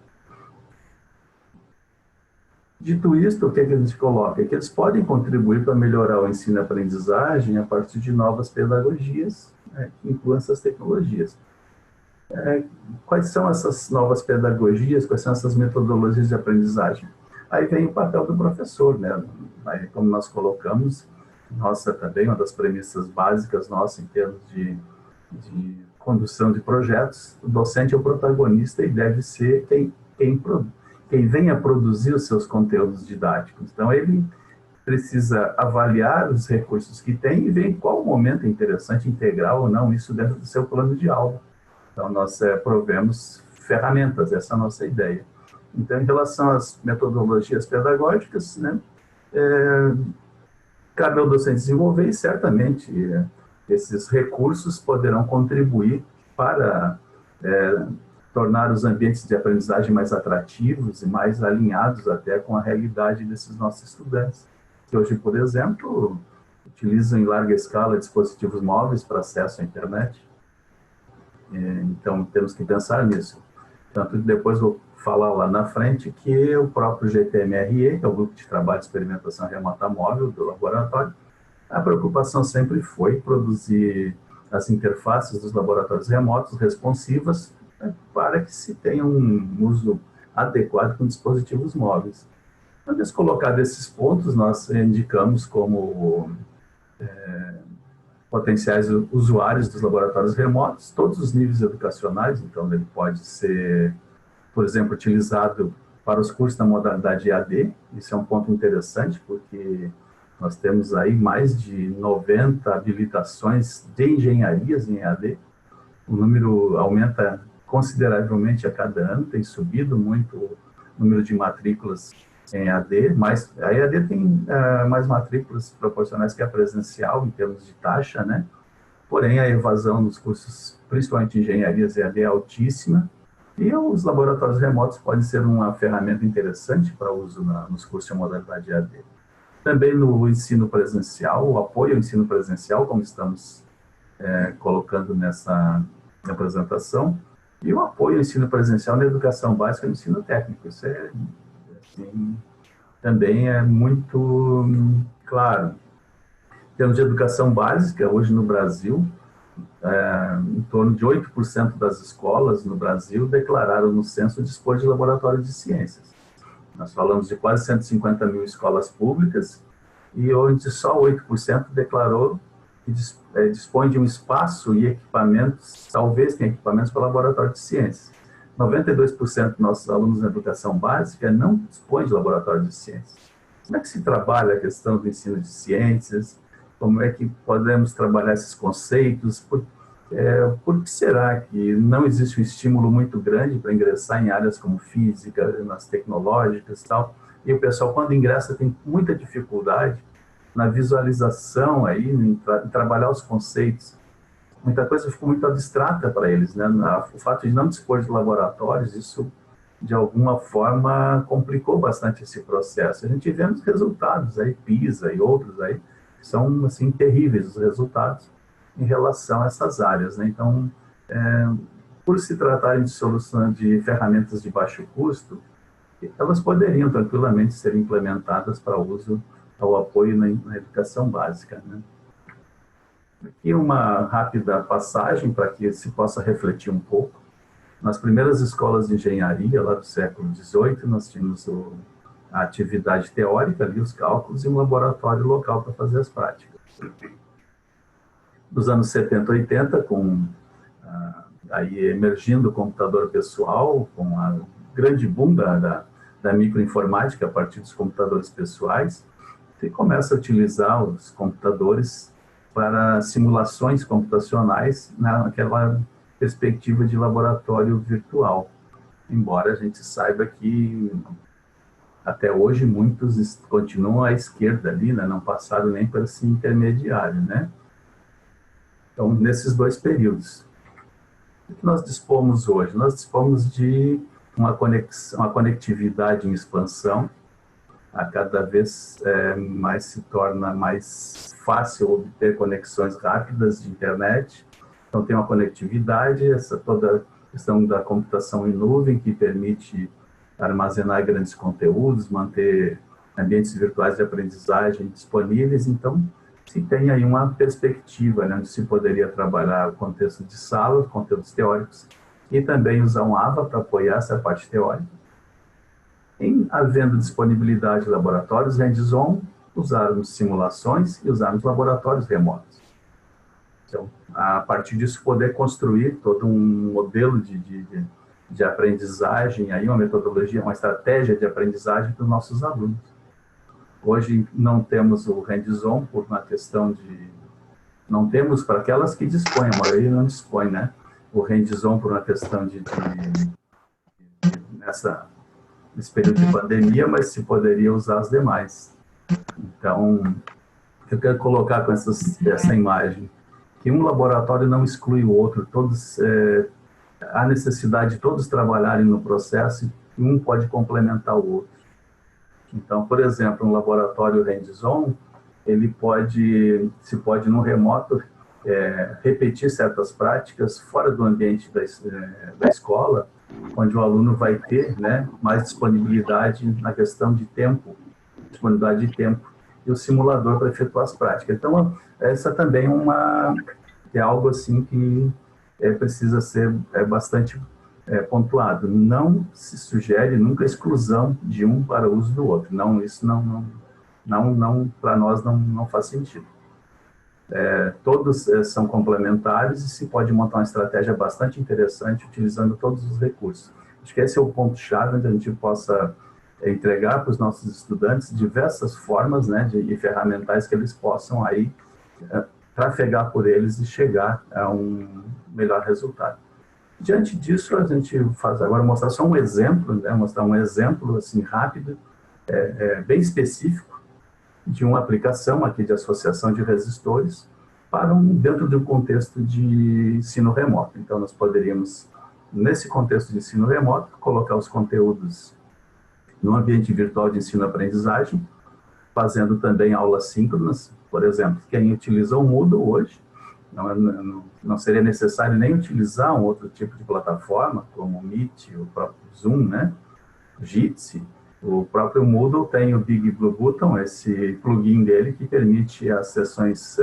Dito isto, o que a gente coloca? É que eles podem contribuir para melhorar o ensino e aprendizagem a partir de novas pedagogias, né, que incluam essas tecnologias. Quais são essas novas pedagogias, quais são essas metodologias de aprendizagem? Aí vem o papel do professor, né? Aí, como nós colocamos, também uma das premissas básicas nossa em termos de condução de projetos, o docente é o protagonista e deve ser quem venha produzir os seus conteúdos didáticos. Então, ele precisa avaliar os recursos que tem e ver em qual momento é interessante integrar ou não isso dentro do seu plano de aula. Então, nós provemos ferramentas, essa é a nossa ideia. Então, em relação às metodologias pedagógicas, né, cabe ao docente desenvolver e certamente esses recursos poderão contribuir para tornar os ambientes de aprendizagem mais atrativos e mais alinhados até com a realidade desses nossos estudantes, que hoje, por exemplo, utilizam em larga escala dispositivos móveis para acesso à internet. Então, temos que pensar nisso. Tanto que depois vou falar lá na frente que o próprio GPMRE, que é o Grupo de Trabalho de Experimentação Remota Móvel do laboratório, a preocupação sempre foi produzir as interfaces dos laboratórios remotos responsivas, né, para que se tenha um uso adequado com dispositivos móveis. Uma vez colocados esses pontos, nós indicamos como potenciais usuários dos laboratórios remotos todos os níveis educacionais. Então ele pode ser, por exemplo, utilizado para os cursos da modalidade EAD. Isso é um ponto interessante, porque nós temos aí mais de 90 habilitações de engenharias em EAD. O número aumenta consideravelmente a cada ano, tem subido muito o número de matrículas em EAD, mas a EAD tem mais matrículas proporcionais que a presencial em termos de taxa, né? Porém, a evasão nos cursos, principalmente engenharias EAD, é altíssima, e os laboratórios remotos podem ser uma ferramenta interessante para uso nos cursos de modalidade EAD. Também no ensino presencial, o apoio ao ensino presencial, como estamos colocando nessa apresentação, e o apoio ao ensino presencial na educação básica e no ensino técnico. Isso assim, também é muito claro. Em termos de educação básica, hoje no Brasil, em torno de 8% das escolas no Brasil declararam no censo dispor de laboratório de ciências. Nós falamos de quase 150 mil escolas públicas, e onde só 8% declarou que dispõe de um espaço e equipamentos, talvez tenha equipamentos para laboratório de ciências. 92% dos nossos alunos na educação básica não dispõem de laboratório de ciências. Como é que se trabalha a questão do ensino de ciências? Como é que podemos trabalhar esses conceitos? Por que será que não existe um estímulo muito grande para ingressar em áreas como física, nas tecnológicas e tal? E o pessoal, quando ingressa, tem muita dificuldade na visualização, aí, em trabalhar os conceitos. Muita coisa ficou muito abstrata para eles, né? O fato de não dispor de laboratórios, isso, de alguma forma, complicou bastante esse processo. A gente vê os resultados aí, PISA e outros aí, são, assim, terríveis os resultados em relação a essas áreas, né? Então, por se tratarem de solução de ferramentas de baixo custo, elas poderiam tranquilamente ser implementadas para uso ao apoio na educação básica, né? Aqui uma rápida passagem para que se possa refletir um pouco. Nas primeiras escolas de engenharia, lá do século XVIII, nós tínhamos a atividade teórica, ali, os cálculos, e um laboratório local para fazer as práticas. Nos anos 70, 80, aí emergindo o computador pessoal, com a grande boom da microinformática a partir dos computadores pessoais, se começa a utilizar os computadores para simulações computacionais naquela perspectiva de laboratório virtual. Embora a gente saiba que até hoje muitos continuam à esquerda ali, né? Não passaram nem para esse intermediário, né? Então, nesses dois períodos. O que nós dispomos hoje? Nós dispomos de uma conectividade em expansão. A cada vez mais se torna mais fácil obter conexões rápidas de internet. Então, tem uma conectividade, toda a questão da computação em nuvem, que permite armazenar grandes conteúdos, manter ambientes virtuais de aprendizagem disponíveis. Então, se tem aí uma perspectiva, né, onde se poderia trabalhar o contexto de sala, conteúdos teóricos, e também usar um AVA para apoiar essa parte teórica. Em havendo disponibilidade de laboratórios hands-on, usarmos simulações e usarmos laboratórios remotos. Então, a partir disso, poder construir todo um modelo de aprendizagem, aí uma metodologia, uma estratégia de aprendizagem para os nossos alunos. Hoje não temos o hands-on por uma questão de... Não temos para aquelas que dispõem, a maioria não dispõe, né? O hands-on por uma questão nesse período de pandemia, mas se poderia usar as demais. Então, eu quero colocar com essa imagem que um laboratório não exclui o outro, há necessidade de todos trabalharem no processo e um pode complementar o outro. Então, por exemplo, um laboratório hands-on, se pode no remoto repetir certas práticas fora do ambiente da escola, onde o aluno vai ter, né, mais disponibilidade na questão de tempo, disponibilidade de tempo, e o simulador para efetuar as práticas. Então, essa também é algo assim que precisa ser bastante pontuado. Não se sugere nunca a exclusão de um para o uso do outro. Não, isso não para nós não faz sentido. Todos são complementares e se pode montar uma estratégia bastante interessante utilizando todos os recursos. Acho que esse é o ponto-chave onde a gente possa entregar para os nossos estudantes diversas formas, né, e ferramentais que eles possam aí trafegar por eles e chegar a um melhor resultado. Diante disso, a gente faz agora mostrar só um exemplo, né, mostrar um exemplo assim rápido, bem específico, de uma aplicação aqui de associação de resistores para dentro de um contexto de ensino remoto. Então, nós poderíamos, nesse contexto de ensino remoto, colocar os conteúdos no ambiente virtual de ensino-aprendizagem, fazendo também aulas síncronas. Por exemplo, quem utiliza o Moodle hoje, não seria necessário nem utilizar um outro tipo de plataforma, como o Meet, o próprio Zoom, né? Jitsi. O próprio Moodle tem o Big Blue Button, esse plugin dele que permite as sessões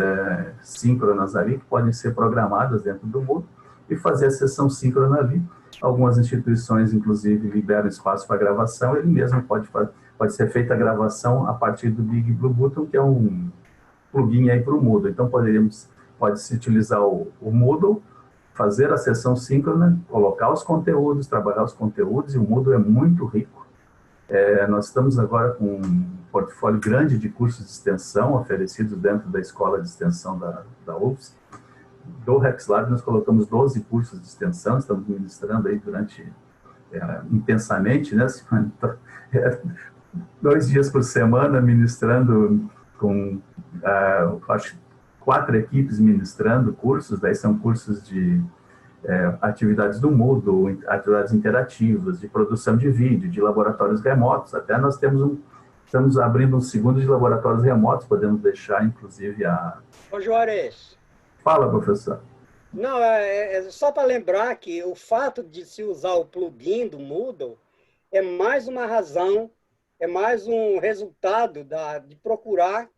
síncronas ali, que podem ser programadas dentro do Moodle, e fazer a sessão síncrona ali. Algumas instituições, inclusive, liberam espaço para gravação, ele mesmo pode ser feita a gravação a partir do Big Blue Button, que é um plugin aí para o Moodle. Então, pode-se utilizar o Moodle, fazer a sessão síncrona, colocar os conteúdos, trabalhar os conteúdos, e o Moodle é muito rico. Nós estamos agora com um portfólio grande de cursos de extensão oferecidos dentro da escola de extensão da UFSC. Do RexLab nós colocamos 12 cursos de extensão, estamos ministrando aí intensamente, né? 2 dias por semana ministrando com, acho, 4 equipes ministrando cursos, daí são cursos de atividades do Moodle, atividades interativas, de produção de vídeo, de laboratórios remotos. Até nós estamos abrindo um segundo de laboratórios remotos, podemos deixar, inclusive, Ô, Juarez. Fala, professor. Não, é só para lembrar que o fato de se usar o plugin do Moodle é mais uma razão, é mais um resultado de procurar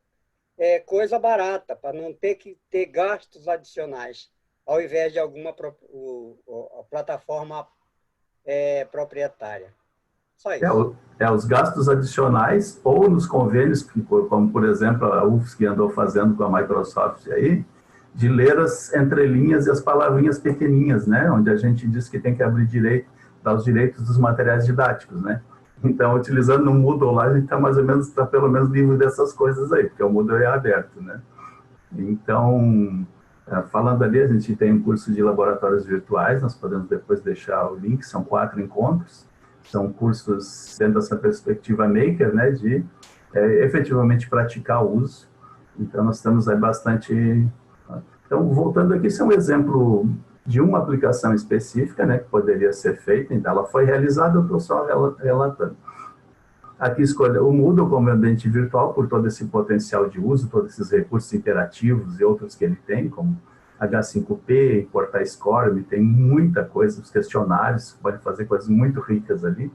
coisa barata, para não ter que ter gastos adicionais, ao invés de alguma plataforma proprietária. Só isso. Os gastos adicionais, ou nos convênios, como, por exemplo, a UFSC andou fazendo com a Microsoft aí, de ler as entrelinhas e as palavrinhas pequeninhas, né? Onde a gente diz que tem que dar os direitos dos materiais didáticos, né? Então, utilizando o Moodle lá, a gente está pelo menos livre dessas coisas aí, porque o Moodle é aberto, né? Então, falando ali, a gente tem um curso de laboratórios virtuais, nós podemos depois deixar o link, são 4 encontros, são cursos dentro dessa perspectiva maker, né, de efetivamente praticar o uso. Então, nós temos aí bastante... Então, voltando aqui, esse é um exemplo de uma aplicação específica, né, que poderia ser feita, então ela foi realizada, eu estou só relatando. Aqui escolhe o Moodle como ambiente virtual por todo esse potencial de uso, todos esses recursos interativos e outros que ele tem, como H5P, importar score, tem muita coisa, os questionários, pode fazer coisas muito ricas ali.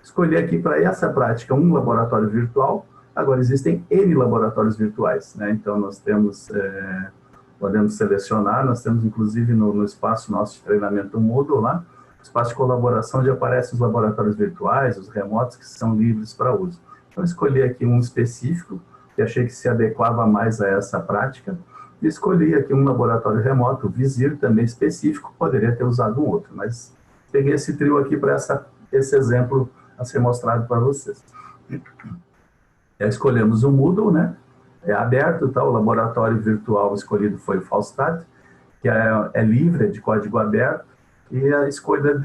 Escolhi aqui para essa prática um laboratório virtual, agora existem N laboratórios virtuais, né? Então nós temos, podemos selecionar, nós temos inclusive no espaço nosso de treinamento Moodle lá, espaço de colaboração onde aparecem os laboratórios virtuais, os remotos que são livres para uso. Então escolhi aqui um específico, que achei que se adequava mais a essa prática, e escolhi aqui um laboratório remoto, o Visir, também específico, poderia ter usado um outro, mas peguei esse trio aqui para esse exemplo a ser mostrado para vocês. Escolhemos o Moodle, né? É aberto, tá? O laboratório virtual escolhido foi o Falstad, que é livre, é de código aberto, e a escolha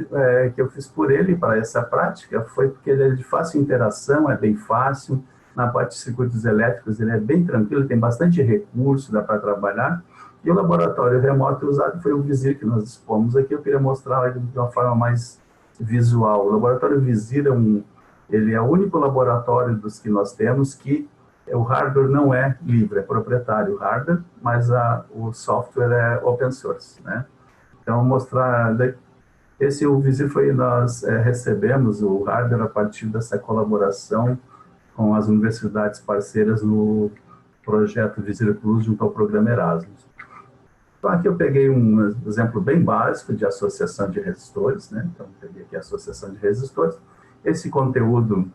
que eu fiz por ele para essa prática foi porque ele é de fácil interação, é bem fácil. Na parte de circuitos elétricos ele é bem tranquilo, tem bastante recurso, dá para trabalhar. E o laboratório remoto usado foi o Visir que nós dispomos aqui. Eu queria mostrar de uma forma mais visual. O laboratório Visir ele é o único laboratório dos que nós temos que o hardware não é livre, é proprietário o hardware, mas o software é open source, né? Então, mostrar O Visir nós recebemos o hardware a partir dessa colaboração com as universidades parceiras no projeto Visir Plus junto ao programa Erasmus. Então, aqui eu peguei um exemplo bem básico de associação de resistores, né? Então, peguei aqui a associação de resistores. Esse conteúdo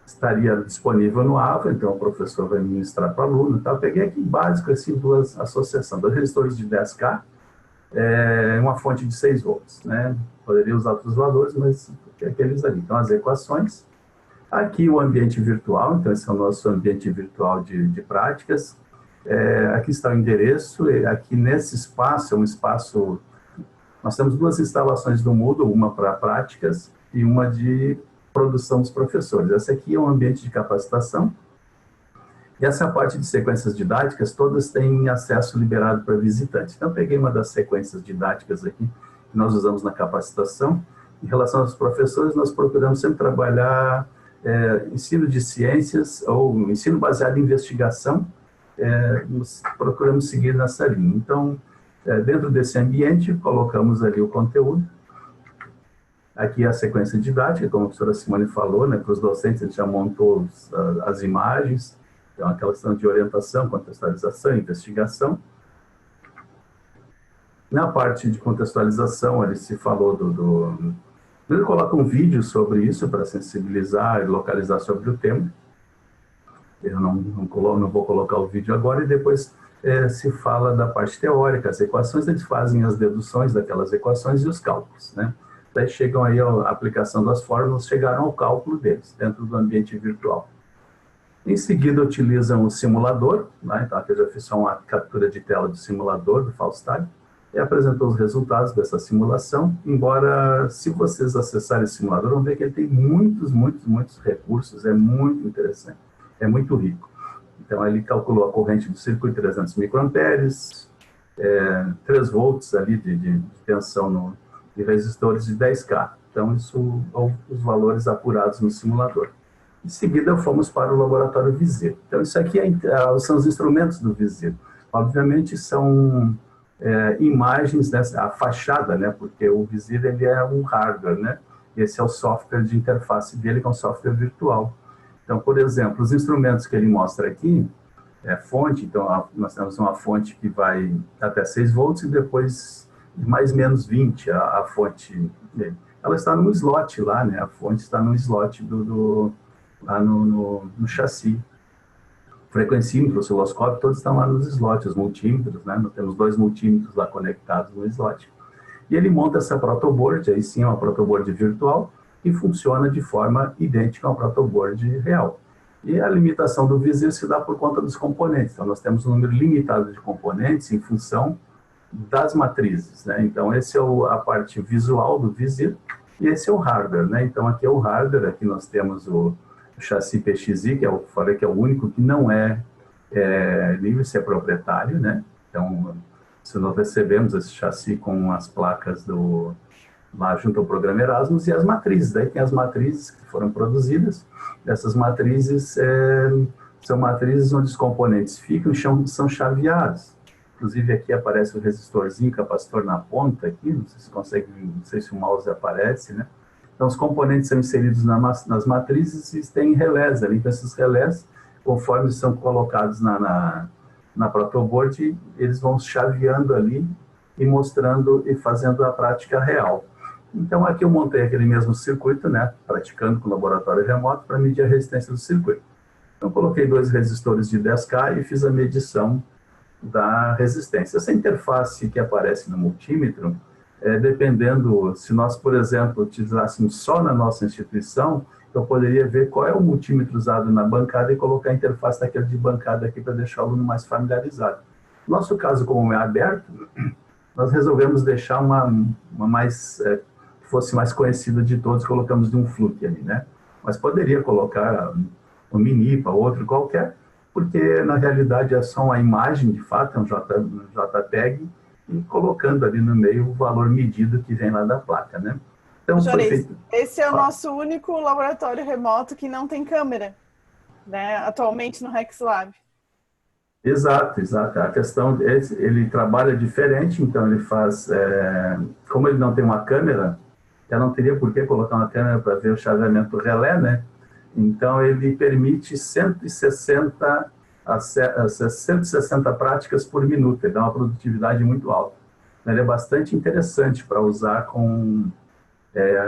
estaria disponível no AVA, então o professor vai ministrar para o aluno. Então, eu peguei aqui básico, assim, duas associações, dois resistores de 10K, uma fonte de 6 volts, né? Poderia usar outros valores, mas aqueles ali. Então, as equações. Aqui o ambiente virtual, então esse é o nosso ambiente virtual de práticas. Aqui está o endereço, aqui nesse espaço, é um espaço... Nós temos duas instalações do Moodle, uma para práticas e uma de produção dos professores. Essa aqui é um ambiente de capacitação. E essa parte de sequências didáticas, todas têm acesso liberado para visitantes. Então, eu peguei uma das sequências didáticas aqui, que nós usamos na capacitação. Em relação aos professores, nós procuramos sempre trabalhar ensino de ciências ou ensino baseado em investigação, nós procuramos seguir nessa linha. Então, dentro desse ambiente, colocamos ali o conteúdo. Aqui a sequência didática, como a professora Simone falou, né, para os docentes, a gente já montou as imagens, então aquela questão de orientação, contextualização, investigação. Na parte de contextualização, ali se falou Ele coloca um vídeo sobre isso para sensibilizar e localizar sobre o tema. Eu não vou colocar o vídeo agora, e depois se fala da parte teórica, as equações, eles fazem as deduções daquelas equações e os cálculos, né? Daí chegam aí a aplicação das fórmulas, chegaram ao cálculo deles, dentro do ambiente virtual. Em seguida, utilizam o simulador, né? Então aqui eu já fiz só uma captura de tela do simulador, do Falstad, e apresentou os resultados dessa simulação, embora, se vocês acessarem o simulador, vão ver que ele tem muitos recursos, é muito interessante, é muito rico. Então, ele calculou a corrente do circuito 300 microamperes, 3 volts ali de tensão de resistores de 10K. Então, isso os valores apurados no simulador. Em seguida, fomos para o laboratório Visir. Então, isso aqui são os instrumentos do Visir. Obviamente, são... imagens, né, a fachada, né, porque o Visir ele é um hardware, né, esse é o software de interface dele, que é um software virtual. Então, por exemplo, os instrumentos que ele mostra aqui, fonte, então nós temos uma fonte que vai até 6 volts e depois mais menos 20 a fonte dele. Ela está no slot lá, né, a fonte está no slot lá no chassi. Frequencímetro, osciloscópio, todos estão lá nos slots, os multímetros, né? Nós temos 2 multímetros lá conectados no slot. E ele monta essa protoboard, aí sim é uma protoboard virtual, que funciona de forma idêntica a uma protoboard real. E a limitação do Visir se dá por conta dos componentes. Então, nós temos um número limitado de componentes em função das matrizes, né? Então, esse é a parte visual do Visir, e esse é o hardware, né? Então, aqui é o hardware, aqui nós temos o chassi PXI, que eu falei que é o único que não é livre, se é proprietário, né? Então, se nós recebemos esse chassi com as placas lá junto ao programa Erasmus e as matrizes. Daí tem as matrizes que foram produzidas. Essas matrizes são matrizes onde os componentes ficam e são chaveados. Inclusive aqui aparece o resistorzinho, capacitor na ponta aqui, não sei se consegue, não sei se o mouse aparece, né? Então, os componentes são inseridos nas matrizes e tem relés ali. Então, esses relés, conforme são colocados na protoboard, eles vão chaveando ali e mostrando e fazendo a prática real. Então, aqui eu montei aquele mesmo circuito, né, praticando com o laboratório remoto para medir a resistência do circuito. Então, coloquei 2 resistores de 10K e fiz a medição da resistência. Essa interface que aparece no multímetro, dependendo, se nós, por exemplo, utilizássemos só na nossa instituição, eu poderia ver qual é o multímetro usado na bancada e colocar a interface daquele de bancada aqui para deixar o aluno mais familiarizado. No nosso caso, como é aberto, nós resolvemos deixar uma mais, que fosse mais conhecida de todos, colocamos de um Fluke ali, né? Mas poderia colocar um Minipa, outro qualquer, porque na realidade é só uma imagem, de fato, é um JPEG, e colocando ali no meio o valor medido que vem lá da placa, né? Então, esse é o nosso único laboratório remoto que não tem câmera, né? Atualmente no RexLab. Exato. A questão, ele trabalha diferente, então ele faz, como ele não tem uma câmera, já não teria por que colocar uma câmera para ver o chaveamento relé, né? Então, ele permite 160 práticas por minuto, ele dá uma produtividade muito alta. Ele é bastante interessante para usar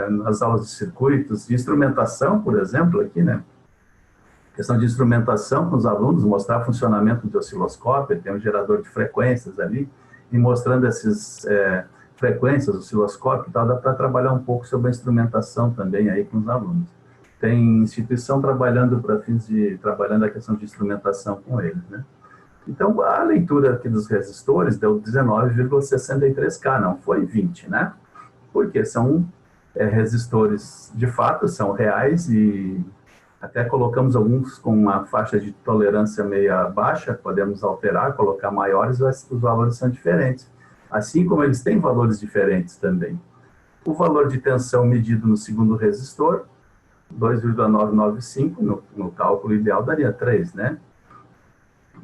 nas aulas de circuitos, de instrumentação, por exemplo, aqui, né? Questão de instrumentação com os alunos, mostrar o funcionamento do osciloscópio, tem um gerador de frequências ali, e mostrando essas frequências, osciloscópio e tal, dá para trabalhar um pouco sobre a instrumentação também aí com os alunos. Tem instituição trabalhando trabalhando a questão de instrumentação com eles, né? Então, a leitura aqui dos resistores deu 19,63K, não foi 20, né? Porque são resistores, de fato, são reais e até colocamos alguns com uma faixa de tolerância meia baixa, podemos alterar, colocar maiores, os valores são diferentes. Assim como eles têm valores diferentes também. O valor de tensão medido no segundo resistor, 2,995, no cálculo ideal daria 3, né?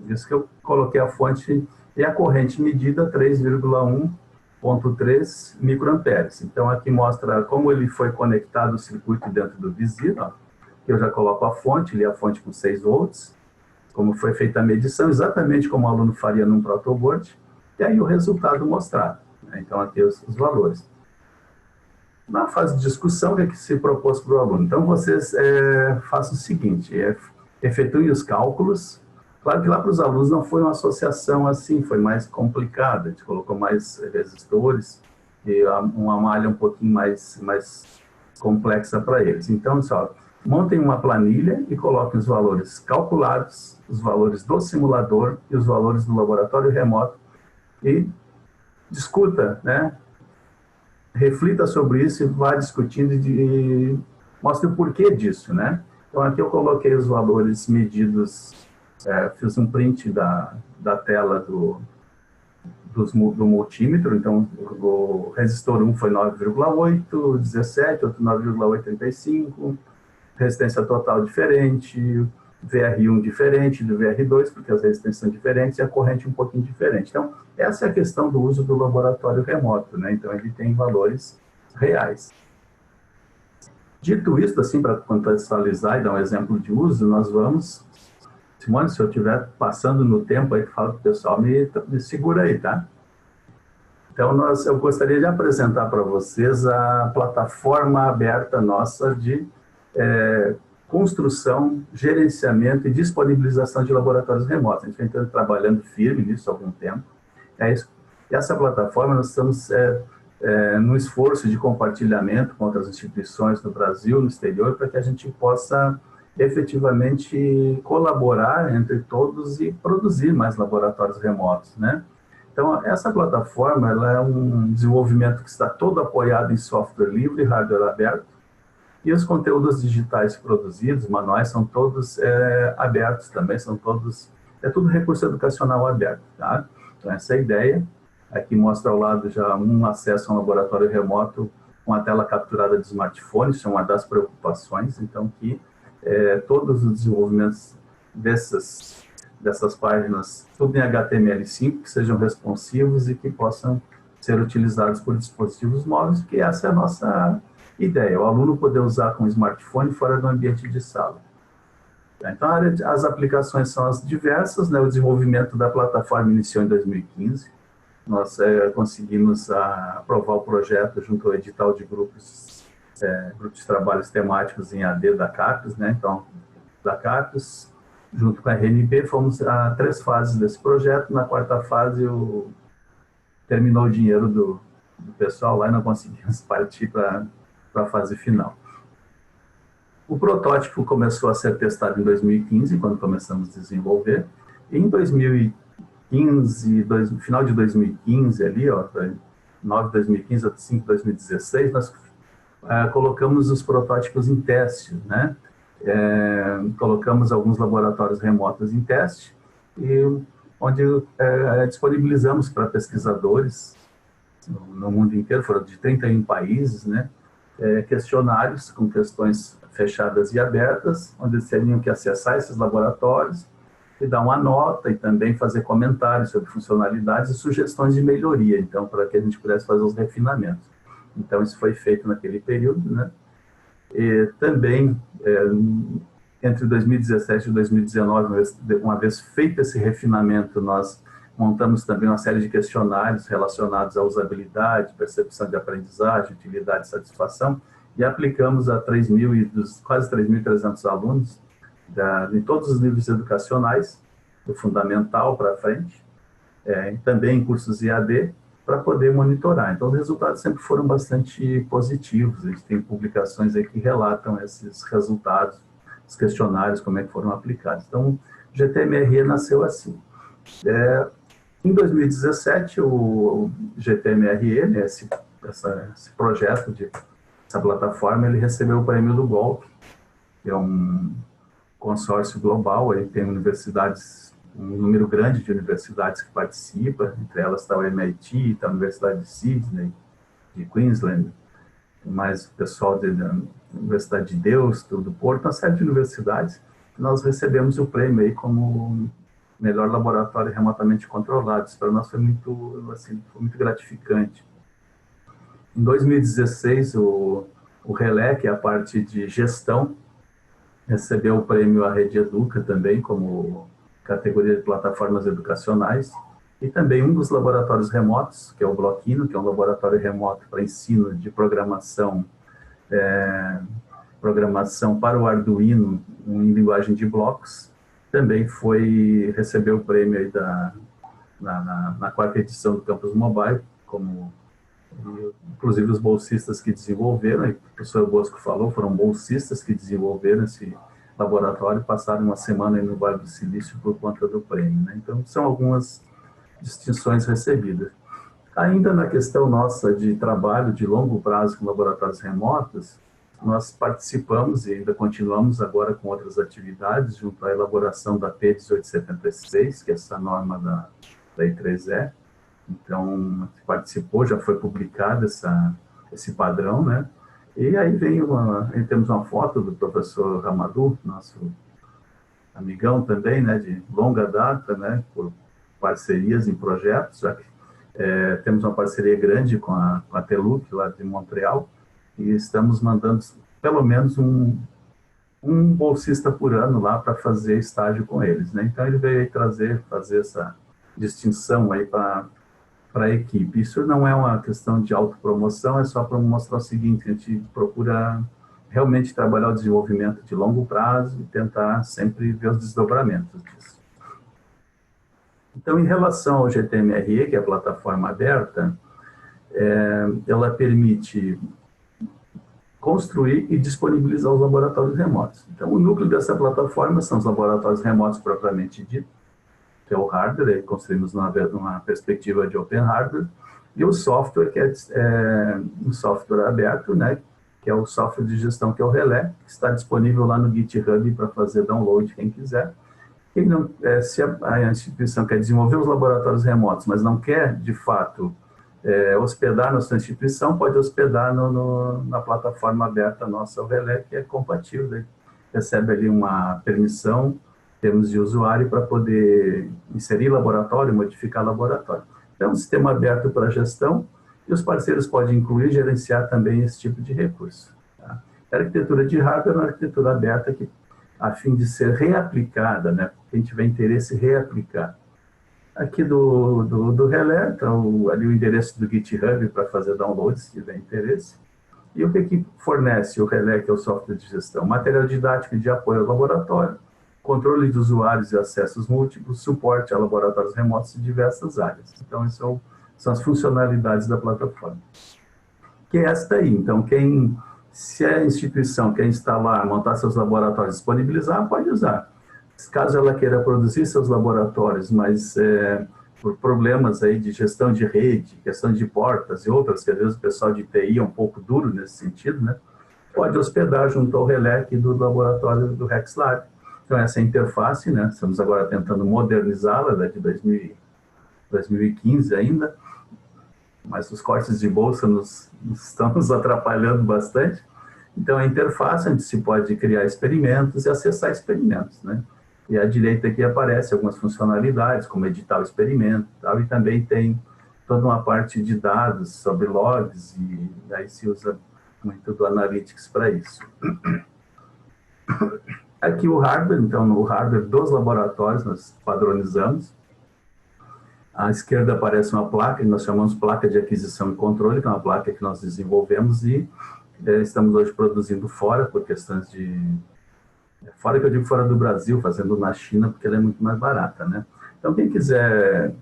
Isso que eu coloquei a fonte e a corrente medida 3,1.3 microamperes. Então, aqui mostra como ele foi conectado o circuito dentro do visir, ó. Eu já coloco a fonte, li a fonte com 6 volts, como foi feita a medição, exatamente como o aluno faria num protoboard, e aí o resultado mostrado, né? Então, aqui os valores. Na fase de discussão, o que se propôs para o aluno? Então, vocês façam o seguinte, efetuem os cálculos. Claro que lá para os alunos não foi uma associação assim, foi mais complicada, a gente colocou mais resistores e uma malha um pouquinho mais complexa para eles. Então, só montem uma planilha e coloquem os valores calculados, os valores do simulador e os valores do laboratório remoto e discuta, né? Reflita sobre isso e vá discutindo e mostre o porquê disso, né? Então, aqui eu coloquei os valores medidos, fiz um print da tela do multímetro, então o resistor 1 foi 9,8, 17, outro 9,835, resistência total diferente, VR1 diferente do VR2, porque as resistências são diferentes, e a corrente um pouquinho diferente. Então, essa é a questão do uso do laboratório remoto, né? Então, ele tem valores reais. Dito isso, assim, para contextualizar e dar um exemplo de uso, nós vamos... Simone, se eu estiver passando no tempo aí, fala para o pessoal, me segura aí, tá? Então, eu gostaria de apresentar para vocês a plataforma aberta nossa de construção, gerenciamento e disponibilização de laboratórios remotos. A gente vem trabalhando firme nisso há algum tempo. Essa plataforma, nós estamos num esforço de compartilhamento com outras instituições no Brasil, no exterior, para que a gente possa efetivamente colaborar entre todos e produzir mais laboratórios remotos, né? Então, essa plataforma, ela é um desenvolvimento que está todo apoiado em software livre, hardware aberto, e os conteúdos digitais produzidos, manuais, são todos abertos também, é tudo recurso educacional aberto, tá? Então, essa é a ideia. Aqui mostra ao lado já um acesso a um laboratório remoto com a tela capturada de smartphone, isso é uma das preocupações, então que todos os desenvolvimentos dessas páginas, tudo em HTML5, que sejam responsivos e que possam ser utilizados por dispositivos móveis, que essa é a nossa ideia, o aluno poder usar com o smartphone fora do ambiente de sala. Então, as aplicações são as diversas, né? O desenvolvimento da plataforma iniciou em 2015, nós conseguimos aprovar o projeto junto ao edital de grupos de trabalhos temáticos em AD da CAPES, né? Então, da CAPES, junto com a RNP, fomos a 3 fases desse projeto. Na 4ª fase, terminou o dinheiro do pessoal lá e não conseguimos partir para a fase final. O protótipo começou a ser testado em 2015, quando começamos a desenvolver. E em 2015, final de 2015, ali, 9 de 2015 a 5 de 2016, nós colocamos os protótipos em teste, né? Colocamos alguns laboratórios remotos em teste, e onde disponibilizamos para pesquisadores no mundo inteiro, foram de 31 países, né? Questionários com questões fechadas e abertas, onde eles teriam que acessar esses laboratórios e dar uma nota e também fazer comentários sobre funcionalidades e sugestões de melhoria, então, para que a gente pudesse fazer os refinamentos. Então, isso foi feito naquele período, né? E também, entre 2017 e 2019, uma vez feito esse refinamento, nós montamos também uma série de questionários relacionados à usabilidade, percepção de aprendizagem, utilidade e satisfação, e aplicamos a quase 3.300 alunos em todos os níveis educacionais, do fundamental para frente, e também em cursos IAD, para poder monitorar. Então, os resultados sempre foram bastante positivos. A gente tem publicações aí que relatam esses resultados, os questionários, como é que foram aplicados. Então, o GTMRE nasceu assim. Em 2017, o GTMRE, né, esse projeto, essa plataforma, ele recebeu o prêmio do GOLP, que é um consórcio global, aí tem universidades, um número grande de universidades que participam, entre elas está o MIT, está a Universidade de Sydney, de Queensland, mais o pessoal da Universidade de Deus, do Porto, uma série de universidades. Nós recebemos o prêmio aí como melhor laboratório remotamente controlado. Isso para nós foi muito gratificante. Em 2016, o Relé, que é a parte de gestão, recebeu o prêmio A Rede Educa também, como categoria de plataformas educacionais, e também um dos laboratórios remotos, que é o Bloquino, que é um laboratório remoto para ensino de programação para o Arduino em linguagem de blocos, também recebeu o prêmio aí na 4ª edição do Campus Mobile, inclusive os bolsistas que desenvolveram, e o professor Bosco falou, foram bolsistas que desenvolveram esse laboratório, passaram uma semana aí no Vale do Silício por conta do prêmio, né? Então, são algumas distinções recebidas. Ainda na questão nossa de trabalho de longo prazo com laboratórios remotos, nós participamos e ainda continuamos agora com outras atividades junto à elaboração da P 1876, que é essa norma da I3E. Então, participou, já foi publicado esse padrão, né? E aí temos uma foto do professor Ramadou, nosso amigão também, né, de longa data, né, por parcerias em projetos, já que temos uma parceria grande com a TELUC, lá de Montreal, e estamos mandando pelo menos um bolsista por ano lá para fazer estágio com eles, né? Então, ele veio fazer essa distinção aí para a equipe. Isso não é uma questão de autopromoção, é só para mostrar o seguinte: a gente procura realmente trabalhar o desenvolvimento de longo prazo e tentar sempre ver os desdobramentos disso. Então, em relação ao GTMRE, que é a plataforma aberta, ela permite construir e disponibilizar os laboratórios remotos. Então, o núcleo dessa plataforma são os laboratórios remotos propriamente dito, que é o hardware, aí construímos numa perspectiva de open hardware, e o software, que é um software aberto, né, que é o software de gestão, que é o Relé, que está disponível lá no GitHub para fazer download, quem quiser. Se a instituição quer desenvolver os laboratórios remotos, mas não quer, de fato, hospedar na sua instituição, pode hospedar na plataforma aberta nossa, o Relé, que é compatível, né? Recebe ali uma permissão, termos de usuário, para poder inserir laboratório, modificar laboratório. Então, é um sistema aberto para gestão, e os parceiros podem incluir e gerenciar também esse tipo de recurso. Tá? A arquitetura de hardware é uma arquitetura aberta que, a fim de ser reaplicada, né? Porque a gente tiver interesse em reaplicar. Aqui do Relé, então, ali o endereço do GitHub para fazer download, se tiver interesse. E o que fornece o Relé, que é o software de gestão? Material didático de apoio ao laboratório, controle de usuários e acessos múltiplos, suporte a laboratórios remotos de diversas áreas. Então, essas são as funcionalidades da plataforma. Que é esta aí. Então, se a instituição quer instalar, montar seus laboratórios, disponibilizar, pode usar. Caso ela queira produzir seus laboratórios, mas por problemas aí de gestão de rede, questão de portas e outras, que às vezes o pessoal de TI é um pouco duro nesse sentido, né? Pode hospedar junto ao Relé aqui do laboratório do RexLab. Então, essa é a interface, né? Estamos agora tentando modernizá-la, de 2015 ainda, mas os cortes de bolsa estão nos atrapalhando bastante. Então, a interface onde se pode criar experimentos e acessar experimentos, né? E à direita aqui aparece algumas funcionalidades, como editar o experimento, tal, e também tem toda uma parte de dados sobre logs, e daí se usa muito do Analytics para isso. Aqui o hardware, então, no hardware dos laboratórios, nós padronizamos. À esquerda aparece uma placa, que nós chamamos placa de aquisição e controle, que é uma placa que nós desenvolvemos e estamos hoje produzindo fora, por questões de... Fora que eu digo fora do Brasil, fazendo na China, porque ela é muito mais barata, né? Então, quem quiser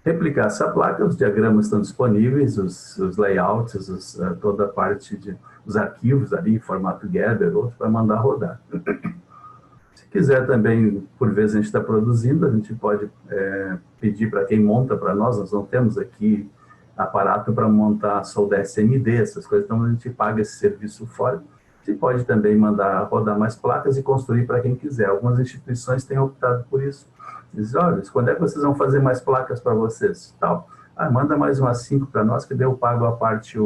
replicar essa placa, os diagramas estão disponíveis, os layouts, toda a parte os arquivos ali em formato Gather, outros para mandar rodar. Se quiser também, por vezes a gente está produzindo, a gente pode pedir para quem monta para nós não temos aqui aparato para montar solda SMD, essas coisas, então a gente paga esse serviço fora. Você pode também mandar rodar mais placas e construir para quem quiser. Algumas instituições têm optado por isso. Dizem, olha, quando é que vocês vão fazer mais placas para vocês? Tal. Manda mais umas 5 para nós, que daí eu pago a parte,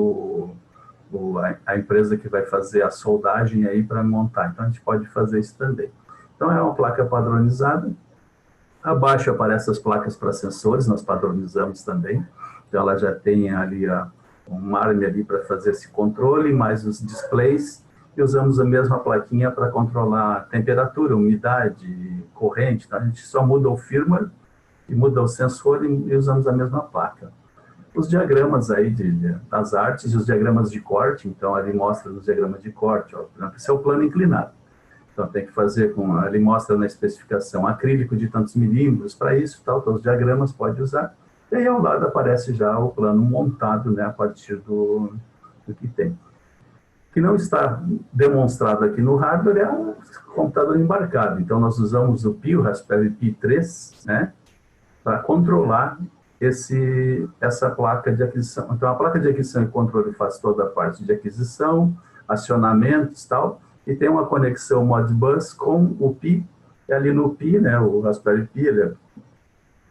a empresa que vai fazer a soldagem aí para montar. Então, a gente pode fazer isso também. Então, é uma placa padronizada. Abaixo aparecem as placas para sensores, nós padronizamos também. Então, ela já tem ali um ARM ali para fazer esse controle, mais os displays. E usamos a mesma plaquinha para controlar temperatura, umidade, corrente. Então, a gente só muda o firmware e muda o sensor e usamos a mesma placa. Os diagramas aí das artes e os diagramas de corte, então ali mostra nos diagramas de corte, ó, por exemplo, esse é o plano inclinado. Então tem que fazer ali mostra na especificação acrílico de tantos milímetros, para isso, tal, então os diagramas pode usar. E aí ao lado aparece já o plano montado, né, a partir do que tem. O que não está demonstrado aqui no hardware é um computador embarcado. Então, nós usamos o Pi, o Raspberry Pi 3, né, para controlar essa placa de aquisição. Então, a placa de aquisição e controle faz toda a parte de aquisição, acionamentos e tal, e tem uma conexão Modbus com o Pi. E ali no Pi, né, o Raspberry Pi, ele é um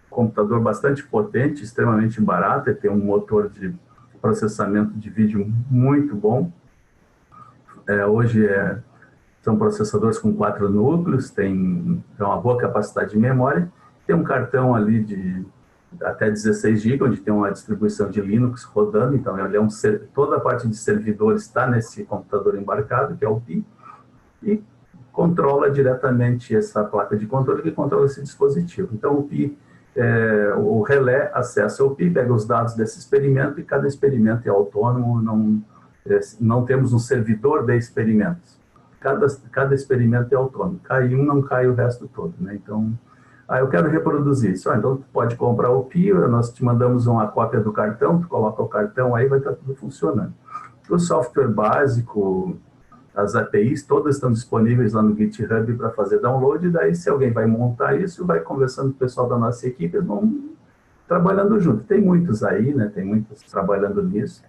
computador bastante potente, extremamente barato, ele tem um motor de processamento de vídeo muito bom. Hoje são processadores com 4 núcleos, tem uma boa capacidade de memória, tem um cartão ali de até 16 GB, onde tem uma distribuição de Linux rodando, então ele toda a parte de servidores está nesse computador embarcado, que é o Pi, e controla diretamente essa placa de controle que controla esse dispositivo. Então o Pi, o relé acessa o Pi, pega os dados desse experimento e cada experimento é autônomo, não temos um servidor de experimentos. Cada experimento é autônomo. Cai um, não cai o resto todo, né? Então, eu quero reproduzir isso. Então, tu pode comprar o Pi, nós te mandamos uma cópia do cartão, tu coloca o cartão aí, vai estar tudo funcionando. O software básico, as APIs, todas estão disponíveis lá no GitHub para fazer download, e daí se alguém vai montar isso, vai conversando com o pessoal da nossa equipe, eles vão trabalhando junto. Tem muitos aí, né? Tem muitos trabalhando nisso.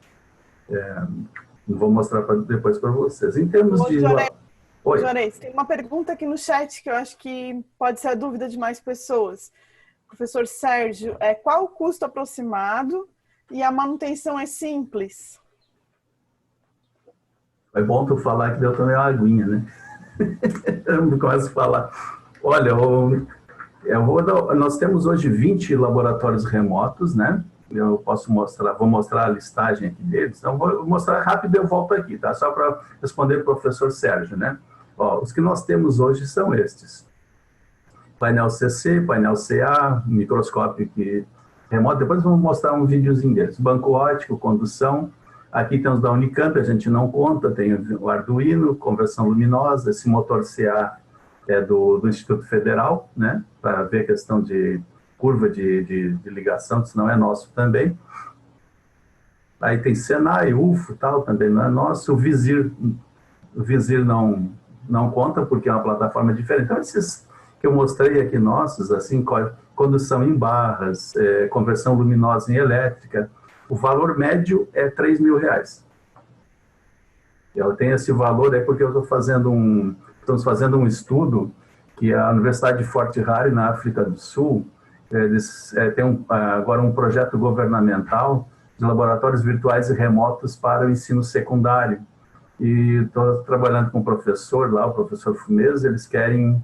Vou mostrar depois para vocês. Em termos de... Juarez, tem uma pergunta aqui no chat que eu acho que pode ser a dúvida de mais pessoas. Professor Sérgio, qual o custo aproximado e a manutenção é simples? É bom tu falar que deu também uma aguinha, né? Eu começo a falar. Olha, nós temos hoje 20 laboratórios remotos, né? Eu vou mostrar a listagem aqui deles. Então, vou mostrar rápido e eu volto aqui, tá? Só para responder para o professor Sérgio, né? Os que nós temos hoje são estes. Painel CC, painel CA, microscópio remoto. Depois vamos mostrar um videozinho deles. Banco óptico, condução. Aqui tem os da Unicamp, a gente não conta. Tem o Arduino, conversão luminosa. Esse motor CA é do Instituto Federal, né? Para ver a questão de curva de ligação, que não é nosso também. Aí tem Senai, UFO, tal, também não é nosso. O Vizir não conta, porque é uma plataforma diferente. Então, esses que eu mostrei aqui nossos, assim, condução em barras, conversão luminosa em elétrica, o valor médio é R$3.000. Eu tenho esse valor porque eu estamos fazendo um estudo que a Universidade de Fort Hare, na África do Sul, eles têm agora um projeto governamental de laboratórios virtuais e remotos para o ensino secundário. E estou trabalhando com o professor lá, o professor Fumez, eles querem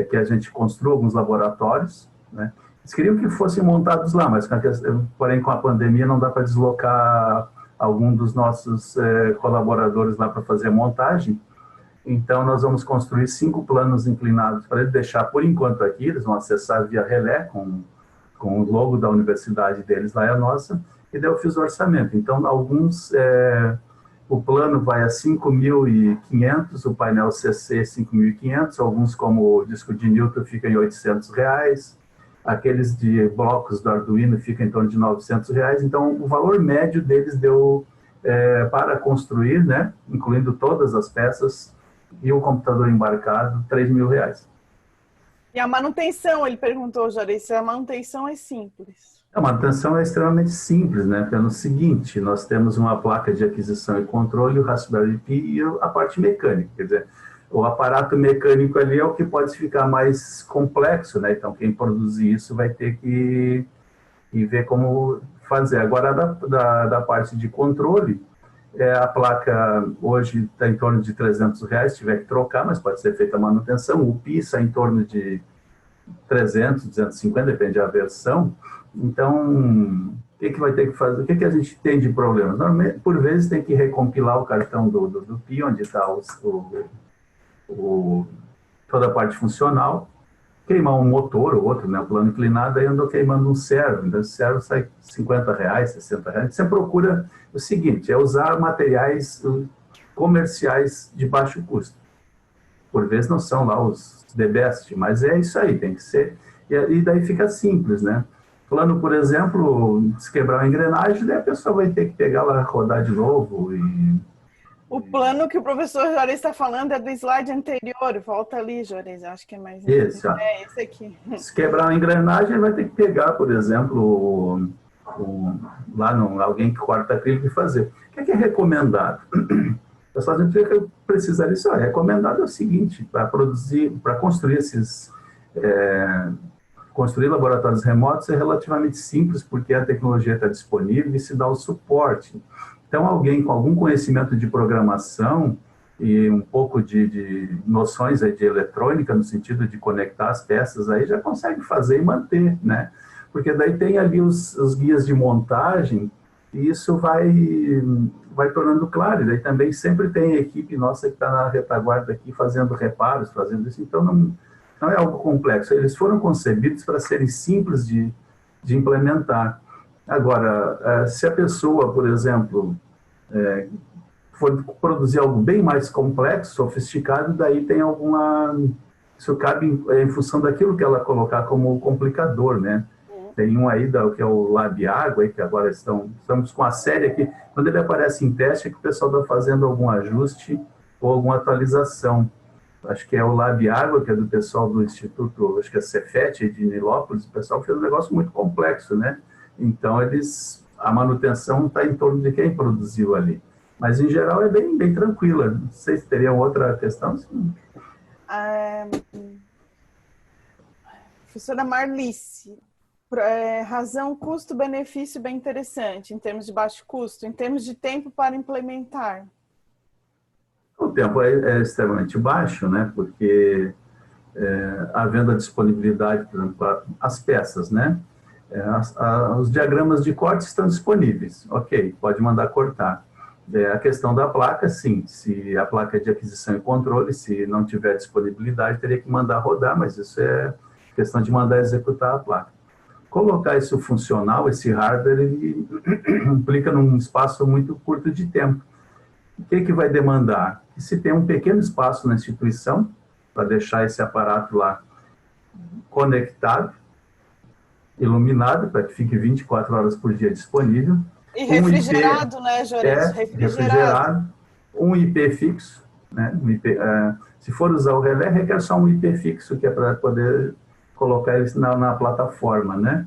que a gente construa alguns laboratórios, né? Eles queriam que fossem montados lá, mas porém com a pandemia não dá para deslocar algum dos nossos colaboradores lá para fazer a montagem. Então nós vamos construir 5 planos inclinados para eles deixar por enquanto aqui. Eles vão acessar via relé com o logo da universidade deles, lá é a nossa, e daí eu fiz o orçamento. Então alguns, o plano vai a 5.500, o painel CC 5.500, alguns como o disco de Newton fica em R$800, aqueles de blocos do Arduino ficam em torno de R$900. Então o valor médio deles deu para construir, né, incluindo todas as peças e o computador embarcado, R$3.000. E a manutenção, ele perguntou, Juarez, se a manutenção é simples. A manutenção é extremamente simples, né? Pelo seguinte, nós temos uma placa de aquisição e controle, o Raspberry Pi e a parte mecânica. Quer dizer, o aparato mecânico ali é o que pode ficar mais complexo, né? Então, quem produzir isso vai ter que ver como fazer. Agora, da parte de controle, a placa hoje está em torno de R$300, se tiver que trocar, mas pode ser feita a manutenção. O Pi está em torno de 300, 250, depende da versão. Então, o que vai ter que fazer? O que a gente tem de problema? Normalmente, por vezes, tem que recompilar o cartão do Pi, onde está toda a parte funcional, queimar um motor ou outro, né, o plano inclinado, aí andou queimando um servo. Então, esse servo sai R$50, R$60. Você procura o seguinte, é usar materiais comerciais de baixo custo. Por vezes não são lá os the best, mas é isso aí, tem que ser. E daí fica simples, né? Plano, por exemplo, se quebrar uma engrenagem, daí a pessoa vai ter que pegar lá, rodar de novo. O plano que o professor Juarez está falando é do slide anterior. Volta ali, Juarez, acho que é mais... Esse, esse aqui. Se quebrar uma engrenagem, vai ter que pegar, por exemplo, lá alguém que corta acrílico e fazer. O que é recomendado? O pessoal sempre precisa disso. Recomendado é o seguinte, para construir construir laboratórios remotos é relativamente simples, porque a tecnologia está disponível e se dá o suporte. Então, alguém com algum conhecimento de programação e um pouco de noções aí de eletrônica, no sentido de conectar as peças, aí já consegue fazer e manter, né? Porque daí tem ali os guias de montagem e isso vai tornando claro. E daí também sempre tem a equipe nossa que está na retaguarda aqui fazendo reparos, fazendo isso. Então, não é algo complexo. Eles foram concebidos para serem simples de implementar. Agora, se a pessoa, por exemplo, for produzir algo bem mais complexo, sofisticado, daí tem isso cabe em função daquilo que ela colocar como complicador, né? Tem um aí que é o LabAgua, que agora estamos com a série aqui. Quando ele aparece em teste, é que o pessoal está fazendo algum ajuste ou alguma atualização. Acho que é o LabAgua, que é do pessoal do Instituto, acho que é Cefet, de Nilópolis. O pessoal fez um negócio muito complexo, né? Então, a manutenção está em torno de quem produziu ali. Mas, em geral, é bem tranquila. Não sei se teria outra questão. Sim. Professora Marlice, razão custo-benefício bem interessante, em termos de baixo custo, em termos de tempo para implementar. O tempo é extremamente baixo, né? Porque havendo a disponibilidade, por exemplo, as peças, né? Os diagramas de corte estão disponíveis, ok, pode mandar cortar. A questão da placa, sim, se a placa é de aquisição e controle, se não tiver disponibilidade, teria que mandar rodar, mas isso é questão de mandar executar a placa. Colocar isso funcional, esse hardware, ele implica num espaço muito curto de tempo. O que vai demandar? Que se tem um pequeno espaço na instituição, para deixar esse aparato lá conectado, iluminado, para que fique 24 horas por dia disponível. E refrigerado, né, Juarez? Refrigerado. Um IP fixo. Né? Se for usar o relé, requer só um IP fixo, que é para poder colocar ele na plataforma, né?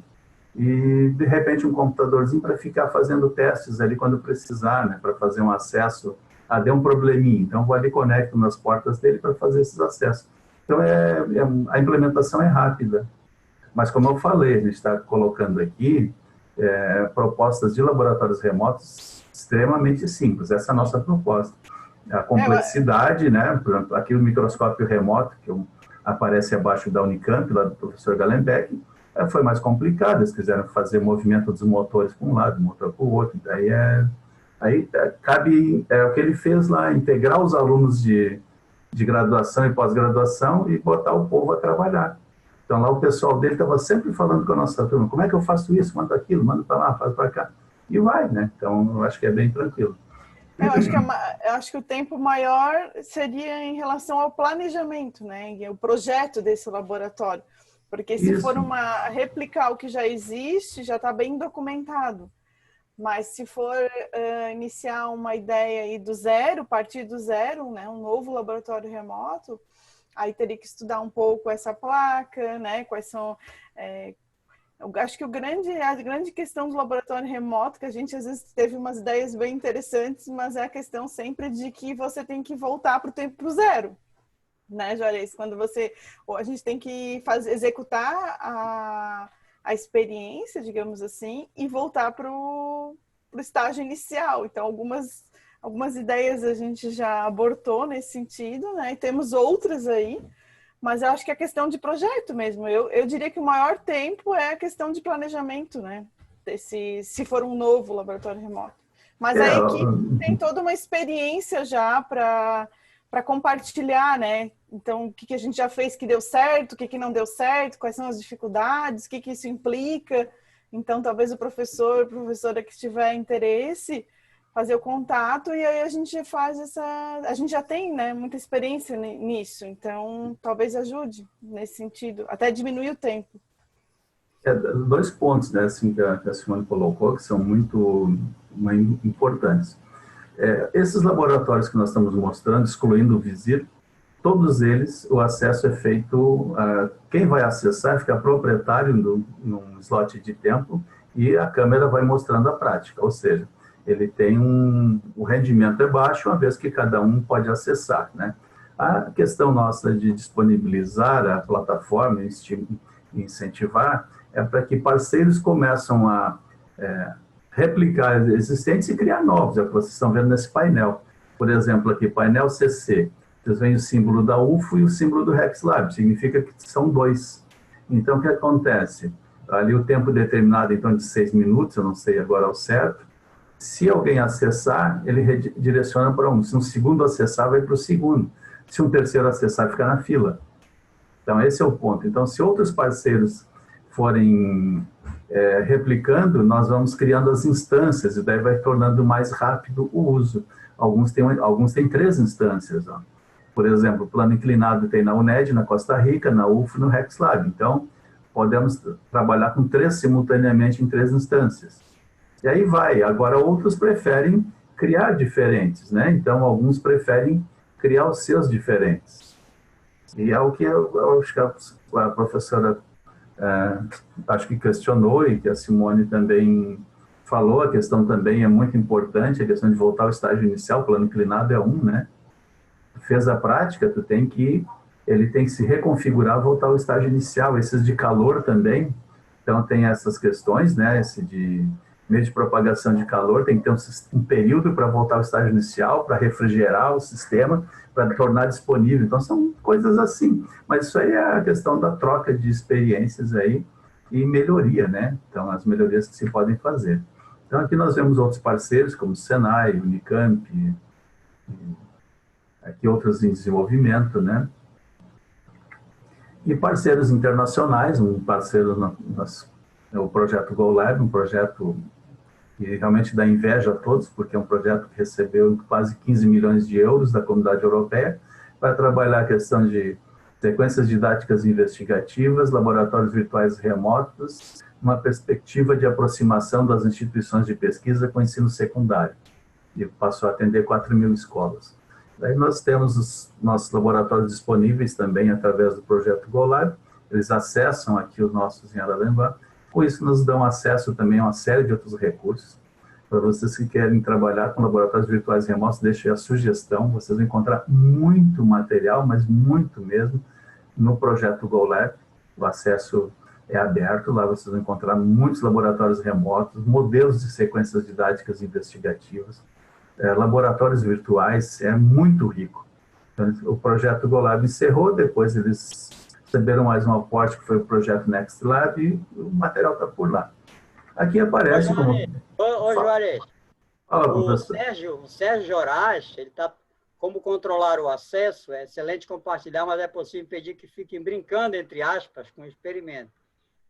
E, de repente, um computadorzinho para ficar fazendo testes ali quando precisar, né? Para fazer um acesso. Deu um probleminha, então vou ali, conecto nas portas dele para fazer esses acessos. Então, a implementação é rápida. Mas, como eu falei, a gente está colocando aqui propostas de laboratórios remotos extremamente simples. Essa é a nossa proposta. A complexidade, né? Por exemplo, aqui o microscópio remoto, que aparece abaixo da Unicamp, lá do professor Gallenbeck, Foi mais complicado, eles quiseram fazer movimento dos motores para um lado, motor para o outro, cabe o que ele fez lá, integrar os alunos de graduação e pós-graduação e botar o povo a trabalhar. Então lá o pessoal dele estava sempre falando com a nossa turma, como é que eu faço isso, manda aquilo, manda para lá, faz para cá, e vai, né? Então eu acho que é bem tranquilo. Eu acho que o tempo maior seria em relação ao planejamento, né? O projeto desse laboratório. Porque se for replicar o que já existe, já está bem documentado. Mas se for iniciar uma ideia aí do zero, partir do zero, né? Um novo laboratório remoto, aí teria que estudar um pouco essa placa, né? Quais são... Eu acho que a grande questão do laboratório remoto, que a gente às vezes teve umas ideias bem interessantes, mas é a questão sempre de que você tem que voltar para o tempo pro zero, né, Juarez? Quando a gente tem que executar a experiência, digamos assim, e voltar para o estágio inicial. Então, algumas ideias a gente já abortou nesse sentido, né? E temos outras aí. Mas eu acho que é questão de projeto mesmo. Eu diria que o maior tempo é a questão de planejamento, né? Se for um novo laboratório remoto. Mas a equipe tem toda uma experiência já para compartilhar, né? Então, o que a gente já fez que deu certo, o que não deu certo, quais são as dificuldades, o que isso implica. Então, talvez o professora que tiver interesse, fazer o contato e aí a gente faz a gente já tem, né, muita experiência nisso, então talvez ajude nesse sentido, até diminuir o tempo. 2 pontos, né, assim, que a Simone colocou, que são muito importantes. Esses laboratórios que nós estamos mostrando, excluindo o Visir, todos eles, o acesso é feito, quem vai acessar fica proprietário num slot de tempo e a câmera vai mostrando a prática, ou seja, ele tem o rendimento é baixo, uma vez que cada um pode acessar, né? A questão nossa de disponibilizar a plataforma e incentivar é para que parceiros começam a replicar existentes e criar novos, é o que vocês estão vendo nesse painel. Por exemplo, aqui, painel CC, vocês veem o símbolo da UFO e o símbolo do RexLab, significa que são 2. Então, o que acontece? Ali o tempo determinado, então, de 6 minutos, eu não sei agora ao certo. Se alguém acessar, ele redireciona para um. Se um segundo acessar, vai para o segundo. Se um terceiro acessar, fica na fila. Então, esse é o ponto. Então, se outros parceiros forem replicando, nós vamos criando as instâncias, e daí vai tornando mais rápido o uso. Alguns têm 3 instâncias. Ó. Por exemplo, o plano inclinado tem na UNED, na Costa Rica, na UFO e no RexLab. Então, podemos trabalhar com 3 simultaneamente em 3 instâncias. E aí vai. Agora, outros preferem criar diferentes, né? Então, alguns preferem criar os seus diferentes. E é o que eu acho que a professora acho que questionou e que a Simone também falou, a questão também é muito importante, a questão de voltar ao estágio inicial, o plano inclinado é né? Fez a prática, ele tem que se reconfigurar, voltar ao estágio inicial. Esses de calor também, então tem essas questões, né? Esse de meio de propagação de calor, tem que ter um período para voltar ao estágio inicial, para refrigerar o sistema, para tornar disponível. Então, são coisas assim. Mas isso aí é a questão da troca de experiências aí e melhoria, né? Então, as melhorias que se podem fazer. Então, aqui nós vemos outros parceiros, como o Senai, Unicamp, aqui outros em desenvolvimento, né? E parceiros internacionais, um parceiro, o projeto GoLab, um projeto que realmente dá inveja a todos, porque é um projeto que recebeu quase 15 milhões de euros da Comunidade Europeia para trabalhar a questão de sequências didáticas investigativas, laboratórios virtuais remotos, uma perspectiva de aproximação das instituições de pesquisa com o ensino secundário. E passou a atender 4.000 escolas. Daí nós temos os nossos laboratórios disponíveis também através do projeto GoLab, eles acessam aqui os nossos em Araranguá. Com isso, nos dão acesso também a uma série de outros recursos. Para vocês que querem trabalhar com laboratórios virtuais remotos, deixe a sugestão. Vocês vão encontrar muito material, mas muito mesmo, no projeto GoLab. O acesso é aberto. Lá vocês vão encontrar muitos laboratórios remotos, modelos de sequências didáticas investigativas, laboratórios virtuais. É muito rico. Então, o projeto GoLab encerrou, depois eles receberam mais um aporte, que foi o projeto Next Lab, e o material está por lá. Aqui aparece como... Ô Juarez, Fala, o professor. Sérgio Joraz, ele está como controlar o acesso, é excelente compartilhar, mas é possível impedir que fiquem brincando, entre aspas, com o experimento,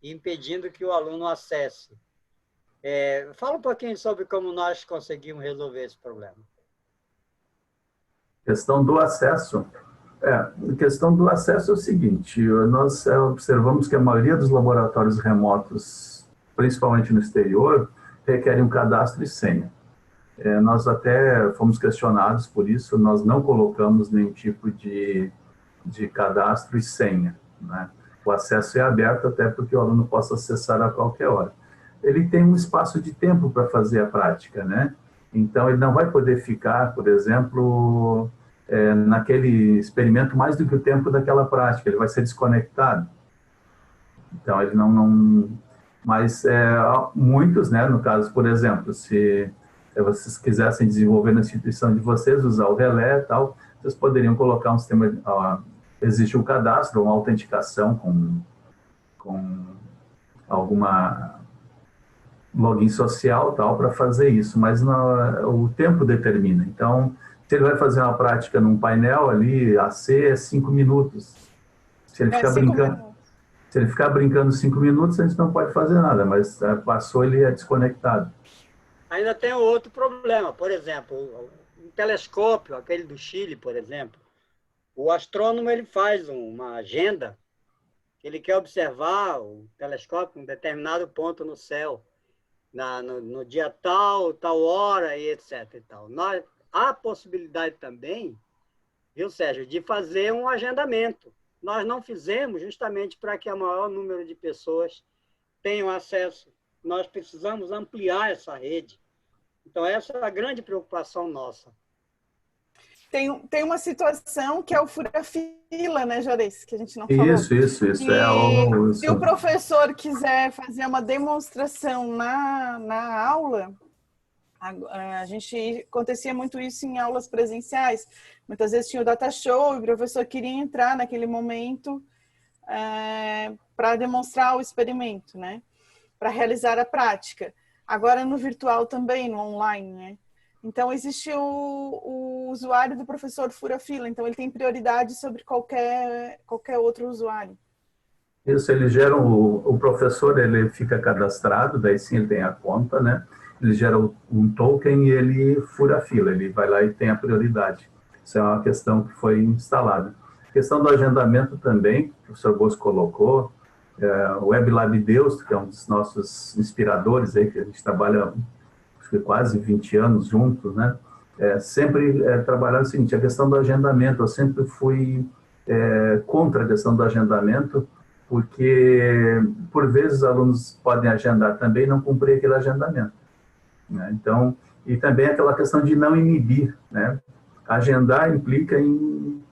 impedindo que o aluno acesse. Fala um pouquinho sobre como nós conseguimos resolver esse problema. Questão do acesso. A questão do acesso é o seguinte, nós observamos que a maioria dos laboratórios remotos, principalmente no exterior, requerem um cadastro e senha. Nós até fomos questionados por isso, nós não colocamos nenhum tipo de cadastro e senha, né? O acesso é aberto até porque o aluno possa acessar a qualquer hora. Ele tem um espaço de tempo para fazer a prática, né? Então, ele não vai poder ficar, por exemplo, naquele experimento mais do que o tempo daquela prática, ele vai ser desconectado. Então, ele não... Mas muitos, né, no caso, por exemplo, se vocês quisessem desenvolver na instituição de vocês, usar o relé e tal, vocês poderiam colocar um sistema... existe um cadastro, uma autenticação com alguma login social tal para fazer isso, mas o tempo determina. Então, se ele vai fazer uma prática num painel ali, AC é 5 minutos. Se ele ficar brincando 5 minutos, a gente não pode fazer nada, mas passou, ele é desconectado. Ainda tem outro problema, por exemplo, um telescópio, aquele do Chile, por exemplo, o astrônomo ele faz uma agenda, ele quer observar o telescópio em um determinado ponto no céu, no dia tal hora e etc. E tal. Há possibilidade também, viu, Sérgio, de fazer um agendamento. Nós não fizemos justamente para que o maior número de pessoas tenham acesso. Nós precisamos ampliar essa rede. Então, essa é a grande preocupação nossa. Tem uma situação que é o fura-fila, né, Juarez? Que a gente não falou. Isso. Se o professor quiser fazer uma demonstração na aula, a gente acontecia muito isso em aulas presenciais. Muitas vezes tinha o data show e o professor queria entrar naquele momento para demonstrar o experimento, né? Para realizar a prática. Agora no virtual também, no online, né? Então existe o usuário do professor fura-fila, então ele tem prioridade sobre qualquer outro usuário. Isso, ele gera o professor, ele fica cadastrado, daí sim ele tem a conta, né? Ele gera um token e ele fura a fila, ele vai lá e tem a prioridade. Isso é uma questão que foi instalada. A questão do agendamento também, que o professor Bosco colocou, o WebLab Deus, que é um dos nossos inspiradores aí, que a gente trabalha acho que quase 20 anos juntos, né? Sempre trabalhar o seguinte, a questão do agendamento, eu sempre fui contra a questão do agendamento, porque por vezes os alunos podem agendar também e não cumprir aquele agendamento, né? Então, e também aquela questão de não inibir, né? Agendar implica em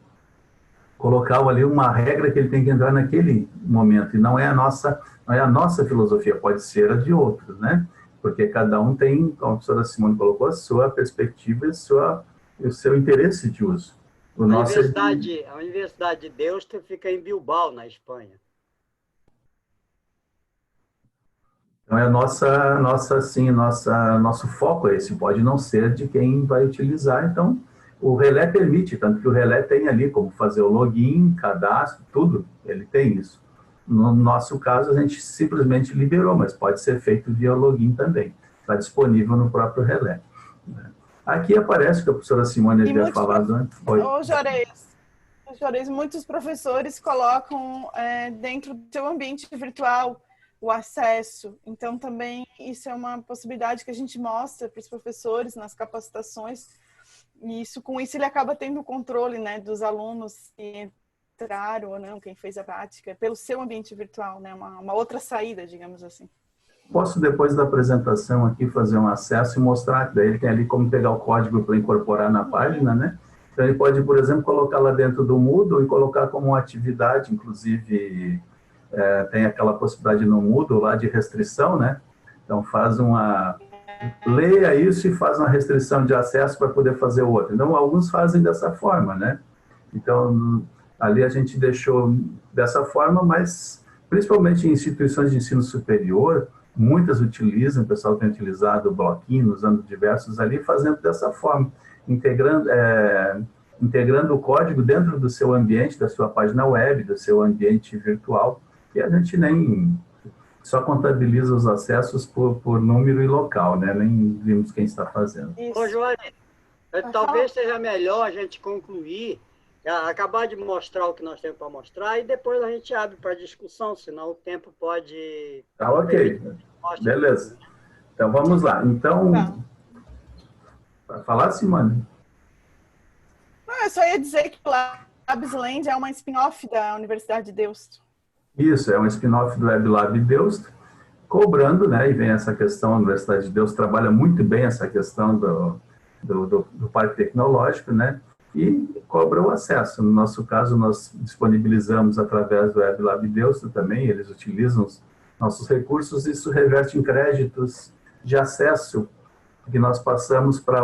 colocar ali uma regra que ele tem que entrar naquele momento, e não é a nossa filosofia, pode ser a de outros, né? Porque cada um tem, como a professora Simone colocou, a sua perspectiva e o seu interesse de uso. A Universidade de Deusto fica em Bilbao, na Espanha. Então, nosso foco é esse, pode não ser de quem vai utilizar. Então, o relé permite, tanto que o relé tem ali como fazer o login, cadastro, tudo, ele tem isso. No nosso caso, a gente simplesmente liberou, mas pode ser feito via login também. Está disponível no próprio relé. Aqui aparece que a professora Simone havia falado antes. Ô, Juarez, muitos professores colocam dentro do seu ambiente virtual o acesso. Então, também isso é uma possibilidade que a gente mostra para os professores nas capacitações. E com isso ele acaba tendo o controle, né, dos alunos que entraram ou não, quem fez a prática, pelo seu ambiente virtual, né, uma outra saída, digamos assim. Posso, depois da apresentação aqui, fazer um acesso e mostrar, daí ele tem ali como pegar o código para incorporar na página, né? Então, ele pode, por exemplo, colocar lá dentro do Moodle e colocar como uma atividade, inclusive, tem aquela possibilidade no Moodle lá de restrição, né? Então, leia isso e faz uma restrição de acesso para poder fazer o outro. Então, alguns fazem dessa forma, né? Então, Ali a gente deixou dessa forma, mas principalmente em instituições de ensino superior, muitas utilizam, o pessoal tem utilizado o bloquinho, usando diversos ali, fazendo dessa forma, integrando o código dentro do seu ambiente, da sua página web, do seu ambiente virtual, e a gente nem só contabiliza os acessos por número e local, né? Nem vimos quem está fazendo. Ô, Joane, talvez seja melhor a gente concluir, acabar de mostrar o que nós temos para mostrar, e depois a gente abre para discussão, senão o tempo pode... Tá, ok. Beleza. Então, vamos lá. Então, para falar, Simone? Não, eu só ia dizer que o LabsLand é uma spin-off da Universidade de Deusto. Isso, é um spin-off do WebLab Deusto, cobrando, né, e vem essa questão, a Universidade de Deusto trabalha muito bem essa questão do parque tecnológico, né, e cobra o acesso. No nosso caso, nós disponibilizamos através do WebLab Deusto também, eles utilizam os nossos recursos, isso reverte em créditos de acesso que nós passamos para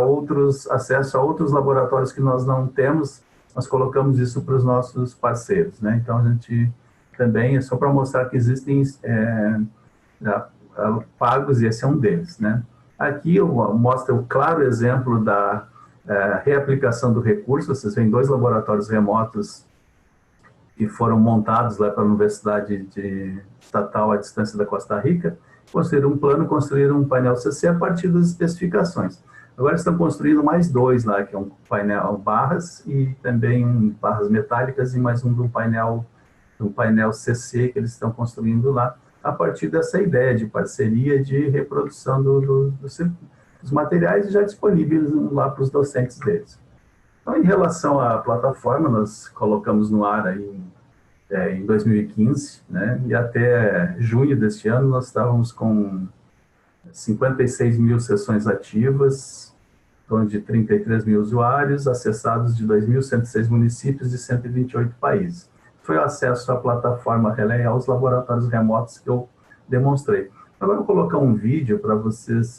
acesso a outros laboratórios que nós não temos, nós colocamos isso para os nossos parceiros, né, então a gente também é só para mostrar que existem pagos, e esse é um deles, né. Aqui mostra o claro exemplo da reaplicação do recurso. Vocês veem 2 laboratórios remotos que foram montados lá para a Universidade Estatal à distância da Costa Rica, construíram um plano, construíram um painel CC a partir das especificações. Agora estão construindo mais 2 lá, que é um painel barras e também barras metálicas, e mais um painel CC que eles estão construindo lá, a partir dessa ideia de parceria, de reprodução dos materiais já disponíveis lá para os docentes deles. Então, em relação à plataforma, nós colocamos no ar aí, em 2015, né, e até junho deste ano nós estávamos com 56 mil sessões ativas, em torno de 33 mil usuários, acessados de 2.106 municípios de 128 países. Foi o acesso à plataforma Relay aos laboratórios remotos que eu demonstrei. Agora eu vou colocar um vídeo para vocês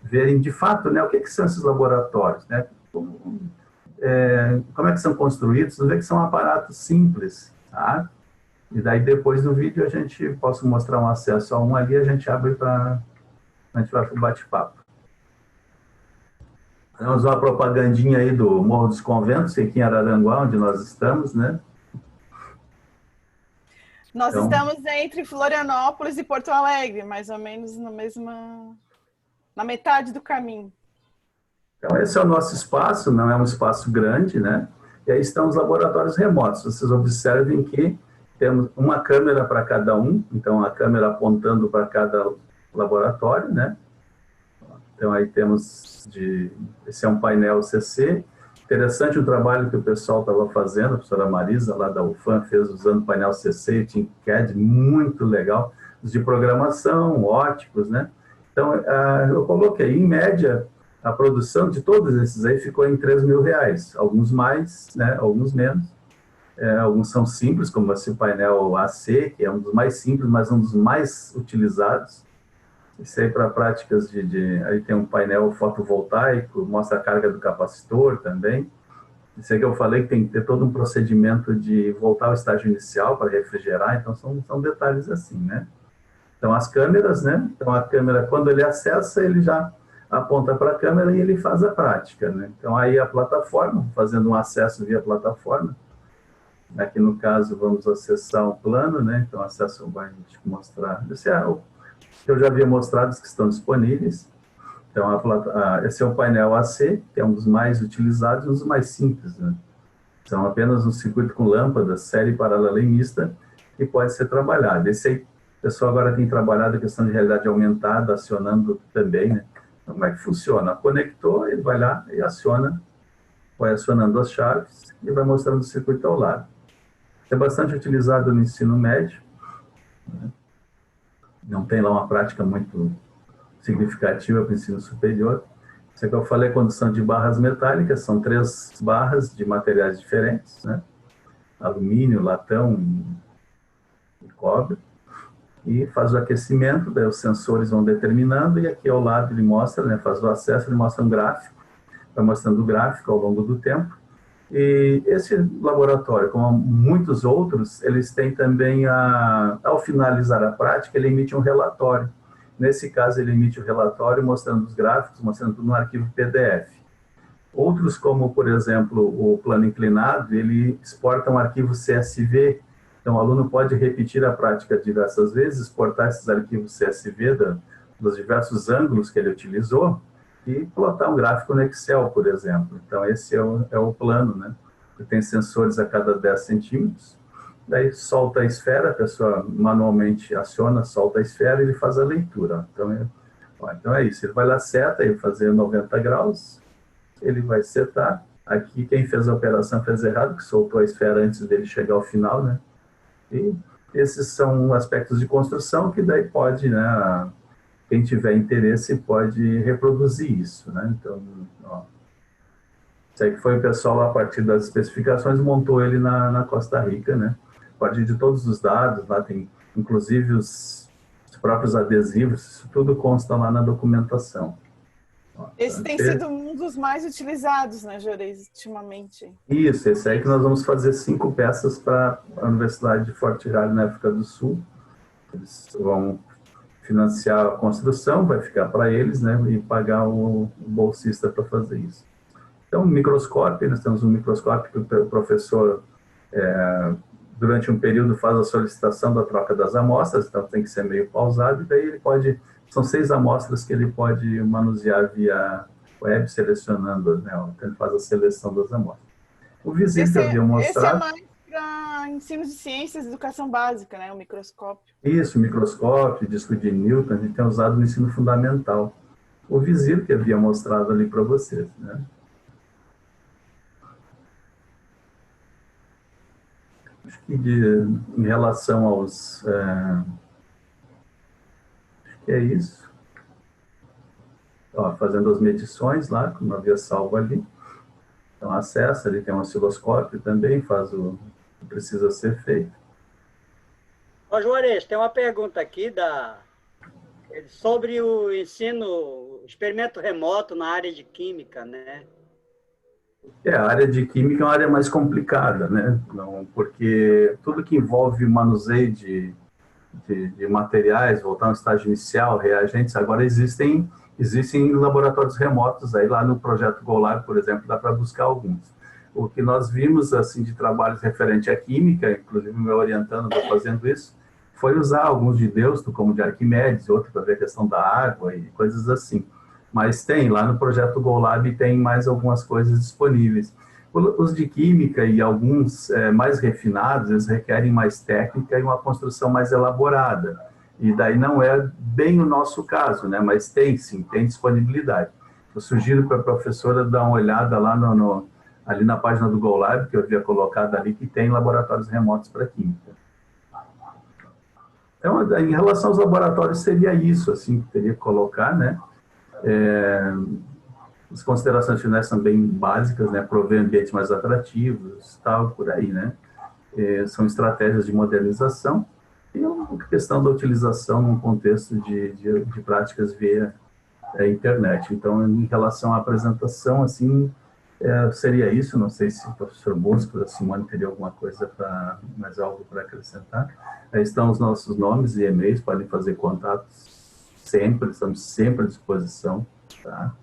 verem de fato, né, o que são esses laboratórios, né? Como é que são construídos. Você vê que são aparatos simples, tá? E daí depois do vídeo posso mostrar um acesso a um ali, a gente abre para o bate-papo. Temos uma propagandinha aí do Morro dos Conventos, aqui em Araranguá, onde nós estamos, né? Nós estamos entre Florianópolis e Porto Alegre, mais ou menos na metade do caminho. Então, esse é o nosso espaço, não é um espaço grande, né? E aí estão os laboratórios remotos. Vocês observem que temos uma câmera para cada um, então a câmera apontando para cada laboratório, né? Então, aí temos esse é um painel CC. Interessante o trabalho que o pessoal estava fazendo, a professora Marisa, lá da UFAM, fez usando o painel CC, Tinkercad, muito legal, os de programação, óticos, né? Então, eu coloquei, em média, a produção de todos esses aí ficou em R$3 mil, alguns mais, né, alguns menos. Alguns são simples, como esse painel AC, que é um dos mais simples, mas um dos mais utilizados. Isso aí para práticas aí tem um painel fotovoltaico, mostra a carga do capacitor também. Isso aí que eu falei que tem que ter todo um procedimento de voltar ao estágio inicial para refrigerar, então são detalhes assim, né? Então as câmeras, né? Então a câmera, quando ele acessa, ele já aponta para a câmera e ele faz a prática, né? Então aí a plataforma, fazendo um acesso via plataforma. Aqui no caso vamos acessar o plano, né? Então acesso vai mostrar. Eu já havia mostrado os que estão disponíveis. Então, esse é o painel AC, que é um dos mais utilizados e um dos mais simples, né? São apenas um circuito com lâmpadas, série paralela e mista, que pode ser trabalhado. Esse aí, o pessoal agora tem trabalhado a questão de realidade aumentada, acionando também, né? Então, como é que funciona? Conectou, ele vai lá e aciona, vai acionando as chaves e vai mostrando o circuito ao lado. É bastante utilizado no ensino médio, né? Não tem lá uma prática muito significativa para o ensino superior. Isso que eu falei, a condução de barras metálicas, são 3 barras de materiais diferentes, né? Alumínio, latão e cobre. E faz o aquecimento, daí os sensores vão determinando, e aqui ao lado ele mostra, né, faz o acesso, ele mostra um gráfico, vai mostrando o gráfico ao longo do tempo, E esse laboratório, como muitos outros, eles têm também, ao finalizar a prática, ele emite um relatório. Nesse caso, ele emite o relatório mostrando os gráficos, mostrando tudo no arquivo PDF. Outros, como, por exemplo, o plano inclinado, ele exporta um arquivo CSV. Então, o aluno pode repetir a prática diversas vezes, exportar esses arquivos CSV dos diversos ângulos que ele utilizou, e plotar um gráfico no Excel, por exemplo. Então, esse é o plano, né? Que tem sensores a cada 10 centímetros. Daí, solta a esfera, a pessoa manualmente aciona, solta a esfera e ele faz a leitura. Então é isso. Ele vai lá, seta, ele fazer 90 graus, ele vai setar. Aqui, quem fez a operação fez errado, que soltou a esfera antes dele chegar ao final, né? E esses são aspectos de construção que daí pode, né? Quem tiver interesse pode reproduzir isso, né? Então, ó, isso aí que foi o pessoal, a partir das especificações, montou ele na Costa Rica, né? A partir de todos os dados, lá tem inclusive os próprios adesivos, isso tudo consta lá na documentação. Ó, esse tem sido um dos mais utilizados, né, Juarez, ultimamente? Isso, esse aí que nós vamos fazer 5 peças para a Universidade de Fort Riley, na África do Sul. Eles vão financiar a construção, vai ficar para eles, né, e pagar o bolsista para fazer isso. Então, microscópio, nós temos um microscópio que o professor, durante um período, faz a solicitação da troca das amostras, então tem que ser meio pausado, e daí ele pode, são 6 amostras que ele pode manusear via web, selecionando, né, então ele faz a seleção das amostras. O vizinho que eu havia mostrado... Esse é mais para ensino de ciências e educação básica, né, o microscópio. Isso, microscópio, disco de Newton, a gente tem usado no ensino fundamental. O visir que eu havia mostrado ali para vocês, né? Acho que em relação aos... acho que é isso. Ó, fazendo as medições lá, como havia salvo ali. Então, acessa, ali tem um osciloscópio também, faz o que precisa ser feito. Ó, Juarez, tem uma pergunta aqui sobre o ensino, o experimento remoto na área de química, né? A área de química é uma área mais complicada, né? Não, porque tudo que envolve manuseio de materiais, voltar ao estágio inicial, reagentes, agora existem laboratórios remotos, aí lá no projeto GoLab, por exemplo, dá para buscar alguns. O que nós vimos, assim, de trabalhos referente à química, inclusive o meu orientando está fazendo isso, foi usar alguns de Deusto, como de Arquimedes, outro para ver a questão da água e coisas assim. Mas tem, lá no projeto GoLab tem mais algumas coisas disponíveis. Os de química e alguns mais refinados, eles requerem mais técnica e uma construção mais elaborada. E daí não é bem o nosso caso, né? Mas tem sim, tem disponibilidade. Eu sugiro para a professora dar uma olhada lá ali na página do GoLab, que eu havia colocado ali, que tem laboratórios remotos para química. Então, em relação aos laboratórios, seria isso, assim, que teria que colocar, né? As considerações finais são bem básicas, né? Prover ambientes mais atrativos, tal, por aí, né? São estratégias de modernização e a questão da utilização num contexto de práticas via internet. Então, em relação à apresentação, assim, seria isso. Não sei se o professor Bosco, a Simone, teria alguma coisa mais algo para acrescentar. Aí estão os nossos nomes e e-mails, podem fazer contatos sempre, estamos sempre à disposição, tá?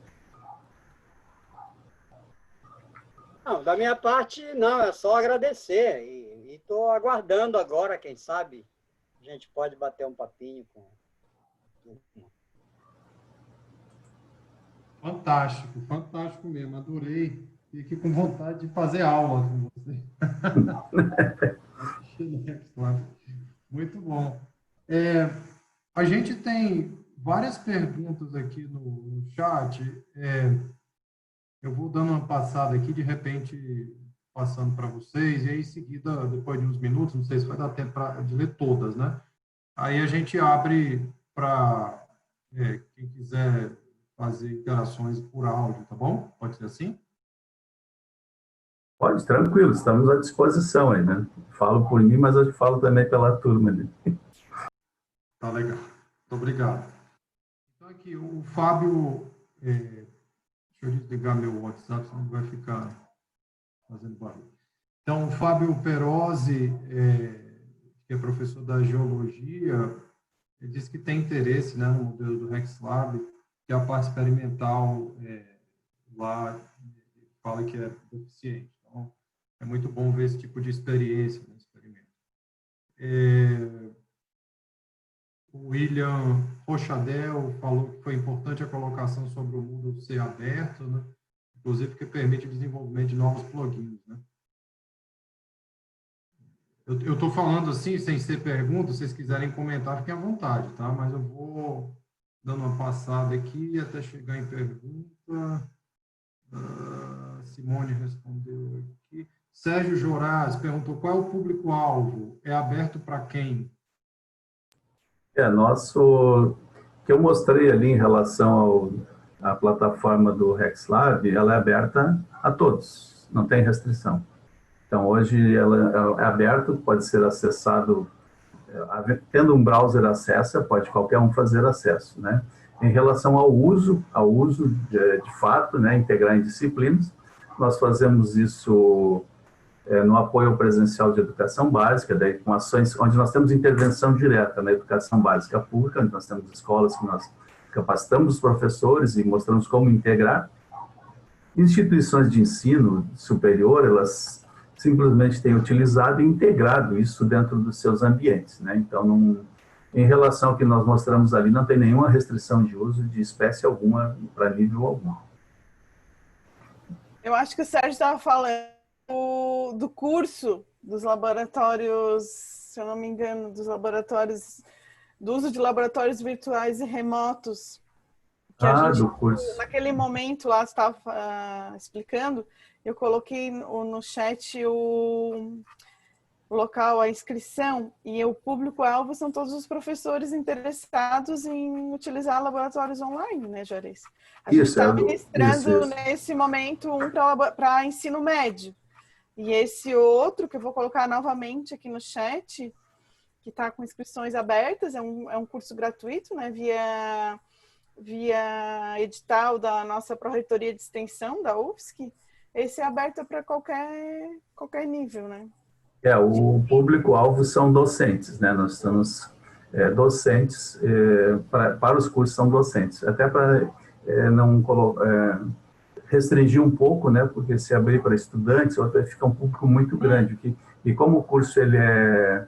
Não, da minha parte, não, é só agradecer. E estou aguardando agora, quem sabe, a gente pode bater um papinho com... Fantástico, fantástico mesmo, adorei. Fiquei com vontade de fazer aula com você. Muito bom. A gente tem várias perguntas aqui no chat. Eu vou dando uma passada aqui, de repente, passando para vocês, e aí, em seguida, depois de uns minutos, não sei se vai dar tempo de ler todas, né? Aí a gente abre para quem quiser fazer interações por áudio, tá bom? Pode ser assim? Pode, tranquilo, estamos à disposição aí, né? Falo por mim, mas eu falo também pela turma ali. Tá legal. Muito obrigado. Então, aqui, o Fábio... deixa eu desligar meu WhatsApp, senão vai ficar fazendo barulho. Então, o Fábio Perozzi, que é professor da Geologia, ele disse que tem interesse, né, no modelo do RexLab, que a parte experimental lá fala que é deficiente. Então, é muito bom ver esse tipo de experiência no experimento. O William Rochadel falou que foi importante a colocação sobre o Moodle ser aberto, né? Inclusive porque permite o desenvolvimento de novos plugins, né? Eu estou falando assim, sem ser pergunta, se vocês quiserem comentar, fiquem à vontade, tá? Mas eu vou dando uma passada aqui até chegar em pergunta. Simone respondeu aqui. Sérgio Joraz perguntou qual é o público-alvo? É aberto para quem? O que eu mostrei ali em relação à plataforma do RexLab, ela é aberta a todos, não tem restrição. Então, hoje ela é aberta, pode ser acessado, tendo um browser acesso, pode qualquer um fazer acesso, né? Em relação ao uso de fato, né, integrar em disciplinas, nós fazemos isso no apoio presencial de educação básica, daí com ações onde nós temos intervenção direta na educação básica pública, onde nós temos escolas que nós capacitamos os professores e mostramos como integrar. Instituições de ensino superior, elas simplesmente têm utilizado e integrado isso dentro dos seus ambientes, né? Então, em relação ao que nós mostramos ali, não tem nenhuma restrição de uso de espécie alguma para nível algum. Eu acho que o Sérgio estava falando do curso dos laboratórios, se eu não me engano, do uso de laboratórios virtuais e remotos. Que a gente, do curso. Naquele momento lá, você estava explicando, eu coloquei no chat o local, a inscrição, e o público-alvo são todos os professores interessados em utilizar laboratórios online, né, Juarez? A gente está ministrando nesse momento um para ensino médio. E esse outro, que eu vou colocar novamente aqui no chat, que está com inscrições abertas, é um curso gratuito, né, via edital da nossa Pró-Reitoria de Extensão, da UFSC. Esse é aberto para qualquer nível, né? O público-alvo são docentes, né? Nós estamos docentes, para os cursos são docentes, até para não restringir um pouco, né? Porque se abrir para estudantes, fica um público muito grande. E como o curso ele é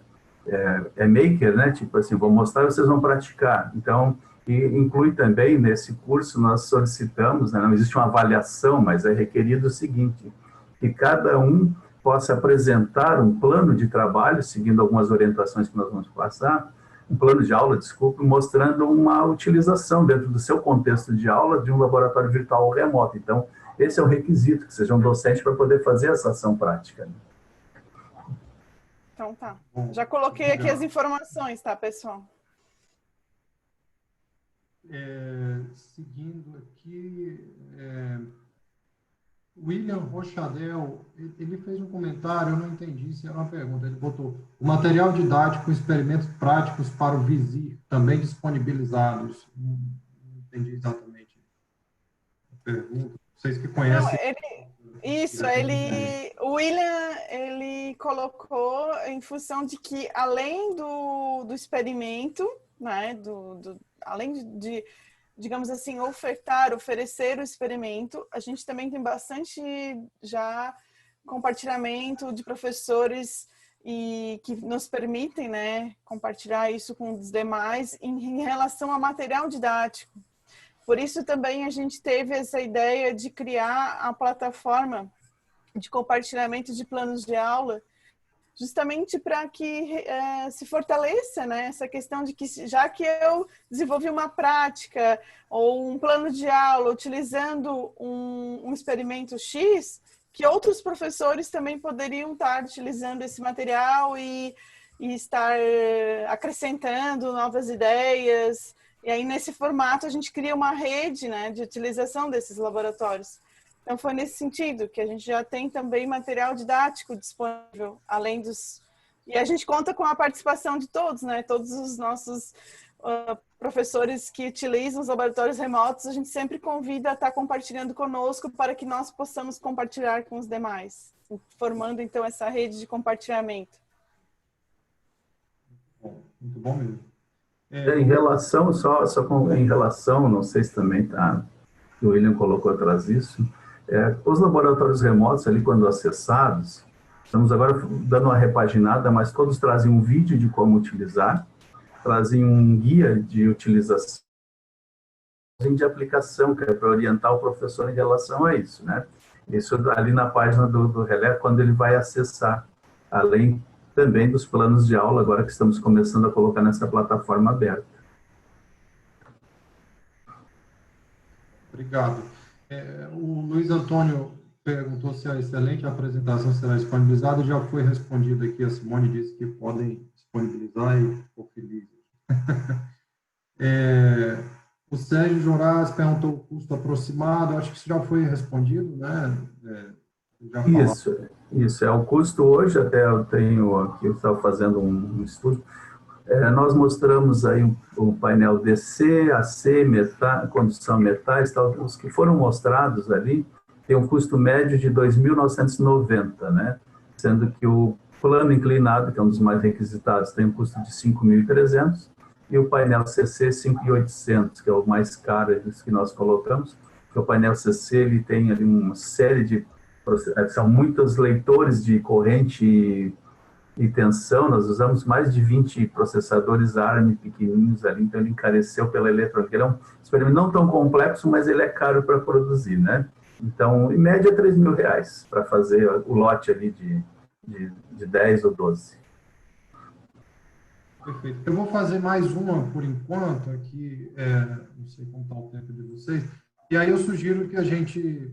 maker, né? Tipo assim, vou mostrar, vocês vão praticar. Então, e inclui também nesse curso, nós solicitamos, né? Não existe uma avaliação, mas é requerido o seguinte, que cada um possa apresentar um plano de trabalho, seguindo algumas orientações que nós vamos passar, um plano de aula, desculpe, mostrando uma utilização dentro do seu contexto de aula de um laboratório virtual ou remoto. Então, esse é o requisito, que seja um docente para poder fazer essa ação prática. Então tá. Já coloquei aqui as informações, tá, pessoal? Seguindo aqui... William Rochadel, ele fez um comentário, eu não entendi se era uma pergunta, ele botou o material didático, experimentos práticos para o Visir, também disponibilizados. Não entendi exatamente a pergunta. Vocês que conhecem... O William, ele colocou em função de que, além do experimento, né, além de digamos assim, oferecer o experimento, a gente também tem bastante já compartilhamento de professores e que nos permitem, né, compartilhar isso com os demais em relação a material didático. Por isso também a gente teve essa ideia de criar a plataforma de compartilhamento de planos de aula, justamente para que se fortaleça, né, essa questão de que, já que eu desenvolvi uma prática ou um plano de aula utilizando um experimento X, que outros professores também poderiam estar utilizando esse material e estar acrescentando novas ideias. E aí, nesse formato, a gente cria uma rede, né, de utilização desses laboratórios. Então, foi nesse sentido que a gente já tem também material didático disponível, além dos... E a gente conta com a participação de todos, né? Todos os nossos professores que utilizam os laboratórios remotos, a gente sempre convida a estar compartilhando conosco para que nós possamos compartilhar com os demais. formando então essa rede de compartilhamento. Muito bom mesmo. Em relação, em relação, não sei se também o William colocou atrás disso, os laboratórios remotos ali, quando acessados, estamos agora dando uma repaginada, mas todos trazem um vídeo de como utilizar, trazem um guia de utilização de aplicação, que é para orientar o professor em relação a isso, né? Isso ali na página do Relé, quando ele vai acessar, além também dos planos de aula, agora que estamos começando a colocar nessa plataforma aberta. Obrigado. O Luiz Antônio perguntou se a excelente apresentação será disponibilizada, já foi respondido aqui, a Simone disse que podem disponibilizar e ficou feliz. O Sérgio Joraz perguntou o custo aproximado, acho que isso já foi respondido, né? Isso, o custo hoje, até eu tenho aqui, eu estava fazendo um estudo, nós mostramos aí o painel DC, AC, condução metais, tal, os que foram mostrados ali, tem um custo médio de 2.990, né? Sendo que o plano inclinado, que é um dos mais requisitados, tem um custo de 5.300, e o painel CC 5.800, que é o mais caro dos que nós colocamos, porque o painel CC ele tem ali uma série de, são muitos leitores de corrente e tensão, nós usamos mais de 20 processadores ARM pequenininhos ali, então ele encareceu pela eletrônica. Ele é um experimento não tão complexo, mas ele é caro para produzir, né? Então, em média, R$3.000 para fazer o lote ali de 10 ou 12. Perfeito. Eu vou fazer mais uma por enquanto, aqui, não sei como está o tempo de vocês, e aí eu sugiro que a gente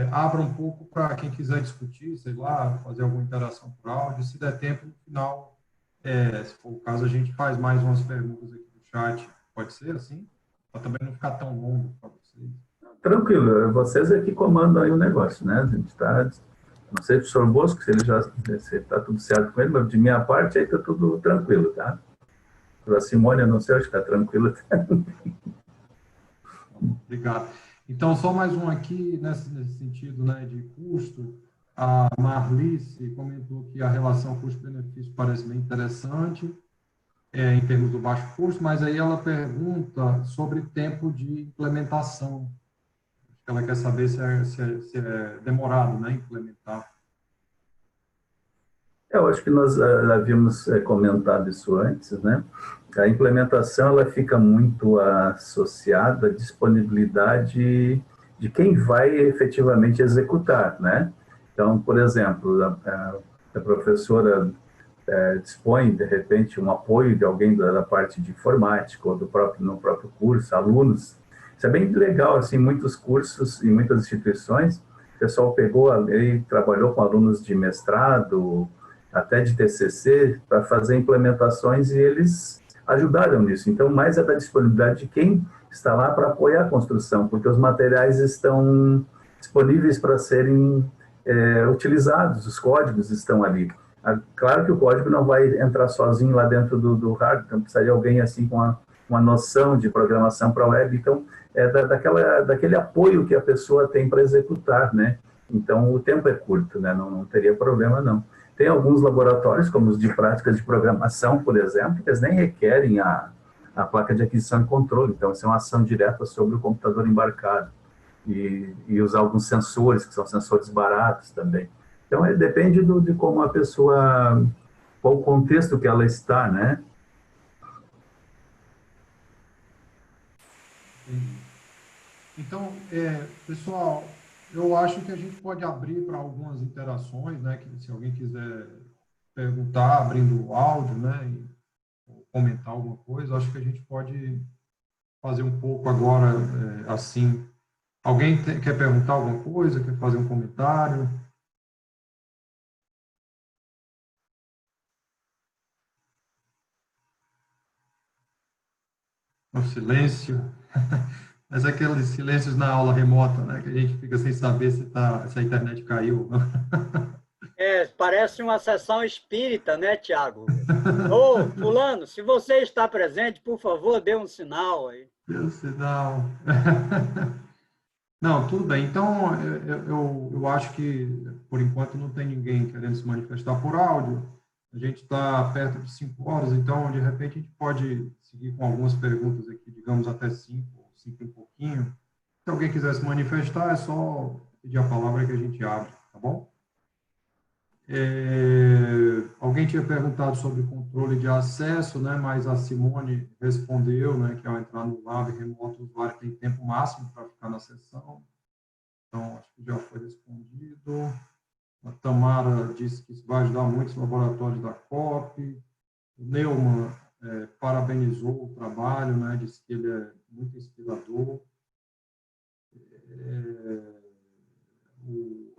abra um pouco para quem quiser discutir, sei lá, fazer alguma interação por áudio, se der tempo, no final, se for o caso, a gente faz mais umas perguntas aqui no chat, pode ser assim? Para também não ficar tão longo para vocês. Tranquilo, vocês é que comandam aí o negócio, né? A gente está, não sei se o senhor Bosco, se está tudo certo com ele, mas de minha parte aí está tudo tranquilo, tá? Para a Simone, eu não sei, acho que está tranquilo. Obrigado. Então, só mais um aqui, nesse sentido, né, de custo. A Marlice comentou que a relação custo-benefício parece bem interessante, em termos do baixo custo, mas aí ela pergunta sobre tempo de implementação. Ela quer saber se é demorado, né, implementar. Eu acho que nós havíamos comentado isso antes, né? A implementação ela fica muito associada à disponibilidade de quem vai efetivamente executar, né? Então, por exemplo, a professora dispõe, de repente, um apoio de alguém da parte de informática ou no próprio curso, alunos. Isso é bem legal, assim, muitos cursos e muitas instituições, o pessoal pegou e trabalhou com alunos de mestrado, até de TCC, para fazer implementações e eles ajudaram nisso. Então, mais é da disponibilidade de quem está lá para apoiar a construção, porque os materiais estão disponíveis para serem utilizados, os códigos estão ali. Claro que o código não vai entrar sozinho lá dentro do hardware, então precisaria alguém assim com uma noção de programação para a web, então daquele apoio que a pessoa tem para executar, né? Então o tempo é curto, né? Não teria problema não. Tem alguns laboratórios, como os de práticas de programação, por exemplo, que eles nem requerem a placa de aquisição e controle, então isso é uma ação direta sobre o computador embarcado e usar alguns sensores, que são sensores baratos também. Então, depende de como a pessoa, qual o contexto que ela está, né? Então, pessoal, eu acho que a gente pode abrir para algumas interações, né? Que se alguém quiser perguntar, abrindo o áudio, né? Ou comentar alguma coisa, acho que a gente pode fazer um pouco agora, assim. Alguém quer perguntar alguma coisa? Quer fazer um comentário? No silêncio. Mas aqueles silêncios na aula remota, né? Que a gente fica sem saber se a internet caiu. Parece uma sessão espírita, né, Tiago? Ô, fulano, se você está presente, por favor, dê um sinal aí. Dê um sinal. Não, tudo bem. Então, eu acho que por enquanto não tem ninguém querendo se manifestar por áudio. A gente está perto de 5 horas, então, de repente, a gente pode seguir com algumas perguntas aqui, digamos, até 5 ou 5 e um pouquinho. Se alguém quiser se manifestar, é só pedir a palavra que a gente abre, tá bom? Alguém tinha perguntado sobre controle de acesso, né, mas a Simone respondeu, né, que ao entrar no lab remoto, o usuário tem tempo máximo para ficar na sessão. Então, acho que já foi respondido. A Tamara disse que isso vai ajudar muito os laboratórios da COP. O Neumann parabenizou o trabalho, né, disse que ele é muito inspirador.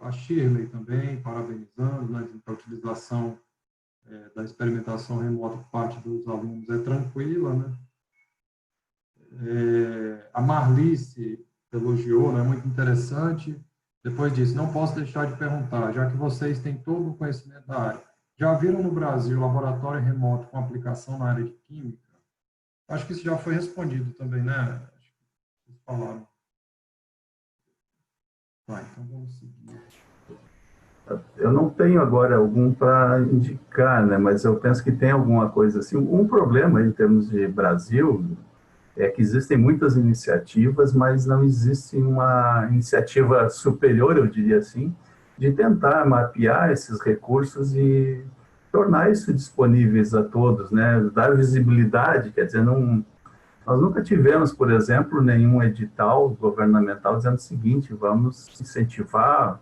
A Shirley também, parabenizando, né, a utilização da experimentação remota por parte dos alunos é tranquila, né? A Marlice elogiou, né, muito interessante. Depois disse, não posso deixar de perguntar, já que vocês têm todo o conhecimento da área, já viram no Brasil laboratório remoto com aplicação na área de química? Acho que isso já foi respondido também, né? Acho que vocês falaram. Tá, então vamos seguir. Eu não tenho agora algum para indicar, né? Mas eu penso que tem alguma coisa assim. Um problema em termos de Brasil é que existem muitas iniciativas, mas não existe uma iniciativa superior, eu diria assim, de tentar mapear esses recursos e tornar isso disponíveis a todos, né? Dar visibilidade, quer dizer, não, nós nunca tivemos, por exemplo, nenhum edital governamental dizendo o seguinte, vamos incentivar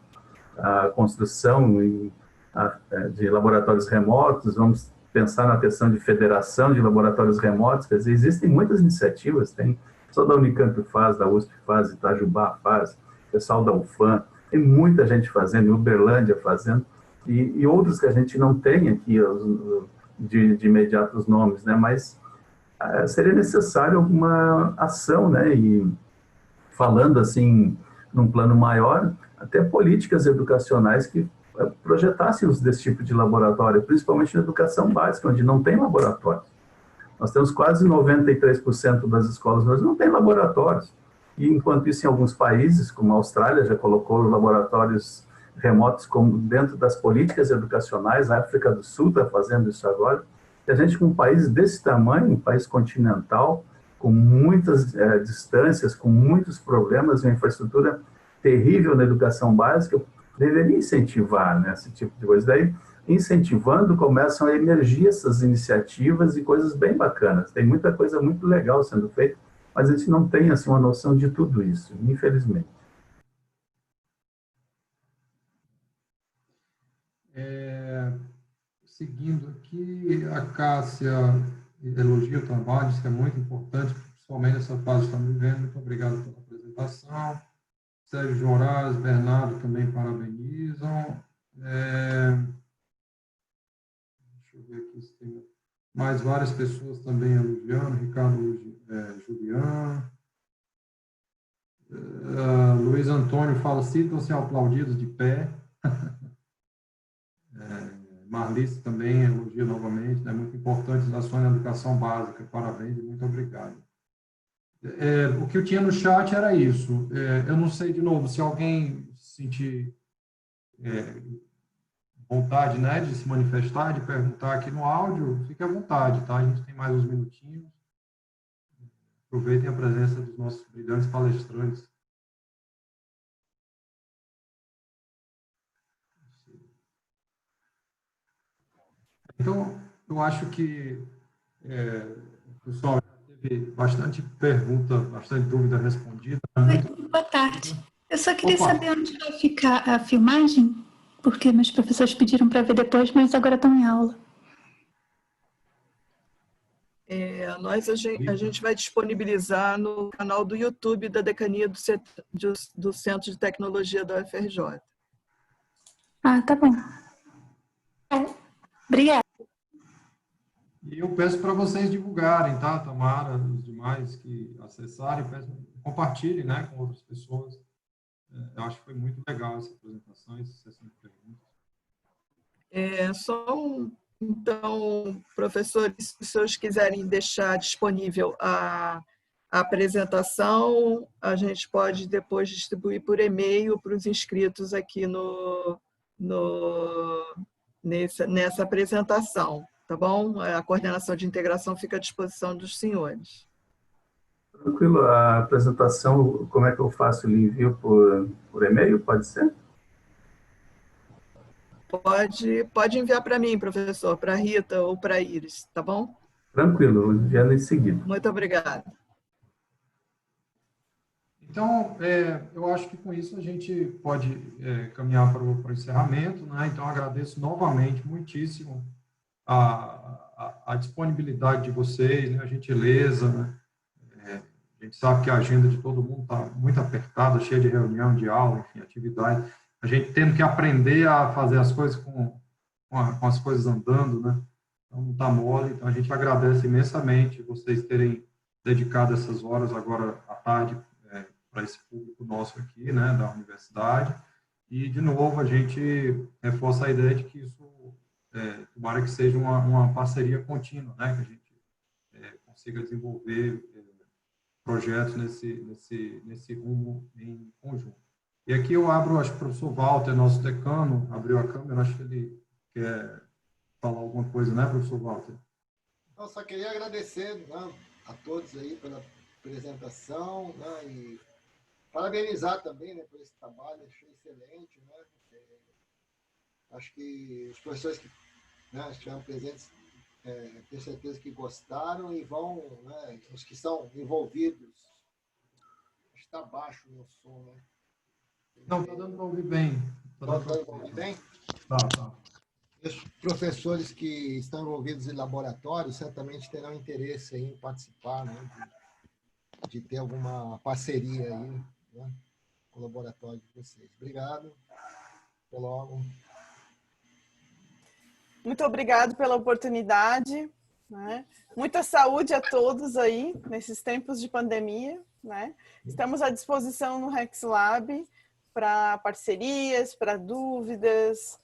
a construção de laboratórios remotos, vamos pensar na questão de federação de laboratórios remotos, quer dizer, existem muitas iniciativas, tem só da Unicamp faz, da USP faz, Itajubá faz, o pessoal da UFAM, tem muita gente fazendo, Uberlândia fazendo, e outros que a gente não tem aqui de imediato os nomes, né, mas seria necessário alguma ação, né, e falando assim, num plano maior, até políticas educações que projetassem desse tipo de laboratório, principalmente na educação básica, onde não tem laboratório. Nós temos quase 93% das escolas hoje não tem laboratórios. E, enquanto isso, em alguns países, como a Austrália, já colocou laboratórios remotos como dentro das políticas educacionais, a África do Sul está fazendo isso agora. E a gente, com um país desse tamanho, um país continental, com muitas distâncias, com muitos problemas, uma infraestrutura terrível na educação básica, deveria incentivar, né, esse tipo de coisa. Daí, incentivando, começam a emergir essas iniciativas e coisas bem bacanas. Tem muita coisa muito legal sendo feita, mas a gente não tem assim, uma noção de tudo isso, infelizmente. Seguindo aqui, a Cássia elogia o trabalho, diz que é muito importante, principalmente nessa fase que estamos vivendo. Muito obrigado pela apresentação. Sérgio Horácio, Bernardo também parabenizam. Deixa eu ver aqui se tem mais várias pessoas também elogiando. Ricardo Juliano. Luiz Antônio fala, sintam-se aplaudidos de pé. Marlice também elogia novamente, é muito importante as ações na educação básica. Parabéns e muito obrigado. O que eu tinha no chat era isso. Eu não sei, de novo, se alguém sentir vontade, né, de se manifestar, de perguntar aqui no áudio, fique à vontade, tá? A gente tem mais uns minutinhos. Aproveitem a presença dos nossos brilhantes palestrantes. Então, eu acho que pessoal, teve bastante pergunta, bastante dúvida respondida. Oi, boa tarde. Eu só queria saber onde vai ficar a filmagem, porque meus professores pediram para ver depois, mas agora estão em aula. A gente vai disponibilizar no canal do YouTube da Decania do Centro de Tecnologia da UFRJ. Ah, tá bom. Obrigada. E eu peço para vocês divulgarem, tá, Tamara, os demais que acessarem, compartilhem, né, com outras pessoas. Eu acho que foi muito legal essa apresentação, essa sessão de perguntas. Então, professores, se os senhores quiserem deixar disponível a apresentação, a gente pode depois distribuir por e-mail para os inscritos aqui no nessa apresentação, tá bom? A coordenação de integração fica à disposição dos senhores. Tranquilo, a apresentação, como é que eu faço? Eu envio por e-mail, pode ser? Pode enviar para mim, professor, para a Rita ou para a Iris, tá bom? Tranquilo, enviando em seguida. Muito obrigada. Então, eu acho que com isso a gente pode caminhar para o encerramento, né? Então, agradeço novamente muitíssimo a disponibilidade de vocês, né? A gentileza, né? A gente sabe que a agenda de todo mundo está muito apertada, cheia de reunião, de aula, enfim, atividade. A gente tendo que aprender a fazer as coisas com as coisas andando, né? Então, não está mole. Então, a gente agradece imensamente vocês terem dedicado essas horas agora à tarde para esse público nosso aqui, né, da universidade. E, de novo, a gente reforça a ideia de que isso, tomara que seja uma parceria contínua, né, que a gente consiga desenvolver projetos nesse rumo em conjunto. E aqui eu abro, acho que o professor Walter, nosso decano, abriu a câmera, acho que ele quer falar alguma coisa, né, professor Walter? Eu só queria agradecer, né, a todos aí pela apresentação, né, e parabenizar também, né, por esse trabalho, achei excelente, né? Acho que os professores que, né, estiveram presentes, tenho certeza que gostaram e vão, né, os que são envolvidos, está baixo o meu som, né? Não, está dando para ouvir bem. Está dando para ouvir bem? Tá. Os professores que estão envolvidos em laboratório certamente terão interesse em participar, né, de ter alguma parceria aí, né, com o laboratório de vocês. Obrigado. Até logo. Muito obrigado pela oportunidade, né? Muita saúde a todos aí, nesses tempos de pandemia, né? Estamos à disposição no RexLab para parcerias, para dúvidas,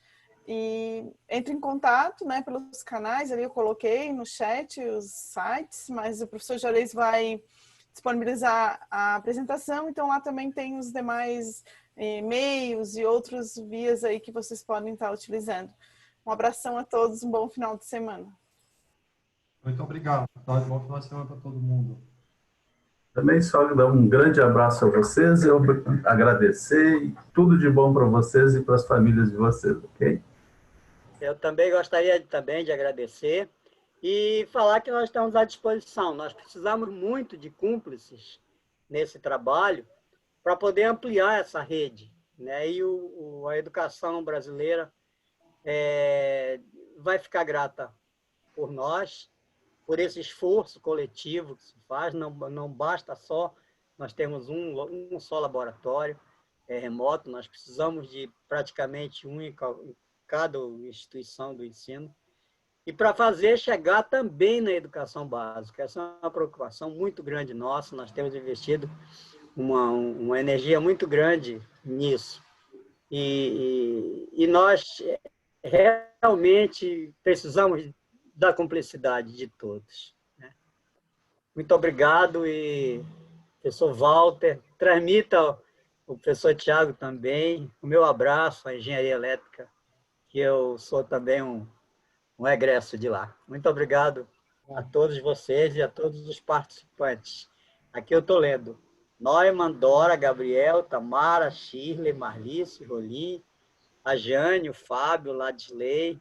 e entre em contato, né, pelos canais, ali eu coloquei no chat os sites, mas o professor Juarez vai disponibilizar a apresentação, então lá também tem os demais e-mails e outros vias aí que vocês podem estar utilizando. Um abração a todos, um bom final de semana. Muito obrigado. Bom final de semana para todo mundo. Também só dar um grande abraço a vocês, eu agradecer e tudo de bom para vocês e para as famílias de vocês, ok? Eu também gostaria de agradecer e falar que nós estamos à disposição. Nós precisamos muito de cúmplices nesse trabalho para poder ampliar essa rede, né? E a educação brasileira vai ficar grata por nós, por esse esforço coletivo que se faz. Não basta só nós temos um só laboratório remoto, nós precisamos de praticamente um em cada instituição do ensino, e para fazer chegar também na educação básica. Essa é uma preocupação muito grande nossa, nós temos investido uma energia muito grande nisso. E nós realmente precisamos da cumplicidade de todos, né? Muito obrigado, e professor Walter, transmita o professor Tiago também o meu abraço à engenharia elétrica, que eu sou também um egresso de lá. Muito obrigado a todos vocês e a todos os participantes. Aqui eu estou lendo: Neumann, Dora, Gabriel, Tamara, Shirley, Marlice, Rolim, a Jane, o Fábio, Ladisley.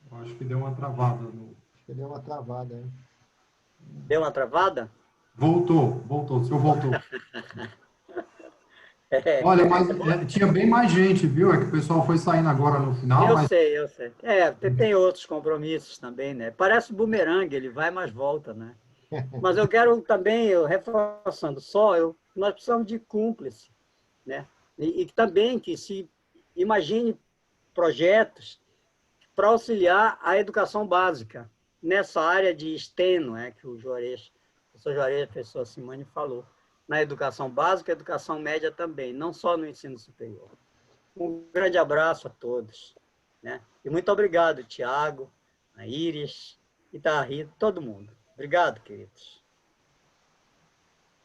Eu acho que deu uma travada. Acho que deu uma travada, hein? Deu uma travada? Voltou, o senhor voltou. Olha, mas tinha bem mais gente, viu? É que o pessoal foi saindo agora no final. Eu sei. Tem outros compromissos também, né? Parece bumerangue, ele vai, mas volta, né? Mas eu quero também, reforçando nós precisamos de cúmplice, né? E também que se imagine projetos para auxiliar a educação básica nessa área de STEM, né? Que o professor Juarez, a professora Simone falou. Na educação básica, educação média também, não só no ensino superior. Um grande abraço a todos, né? E muito obrigado, Tiago, a Iris, e a Rita, todo mundo. Obrigado, queridos.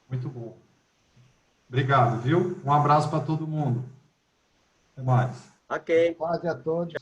Muito bom. Obrigado, viu? Um abraço para todo mundo. Até mais. Ok. Paz a todos.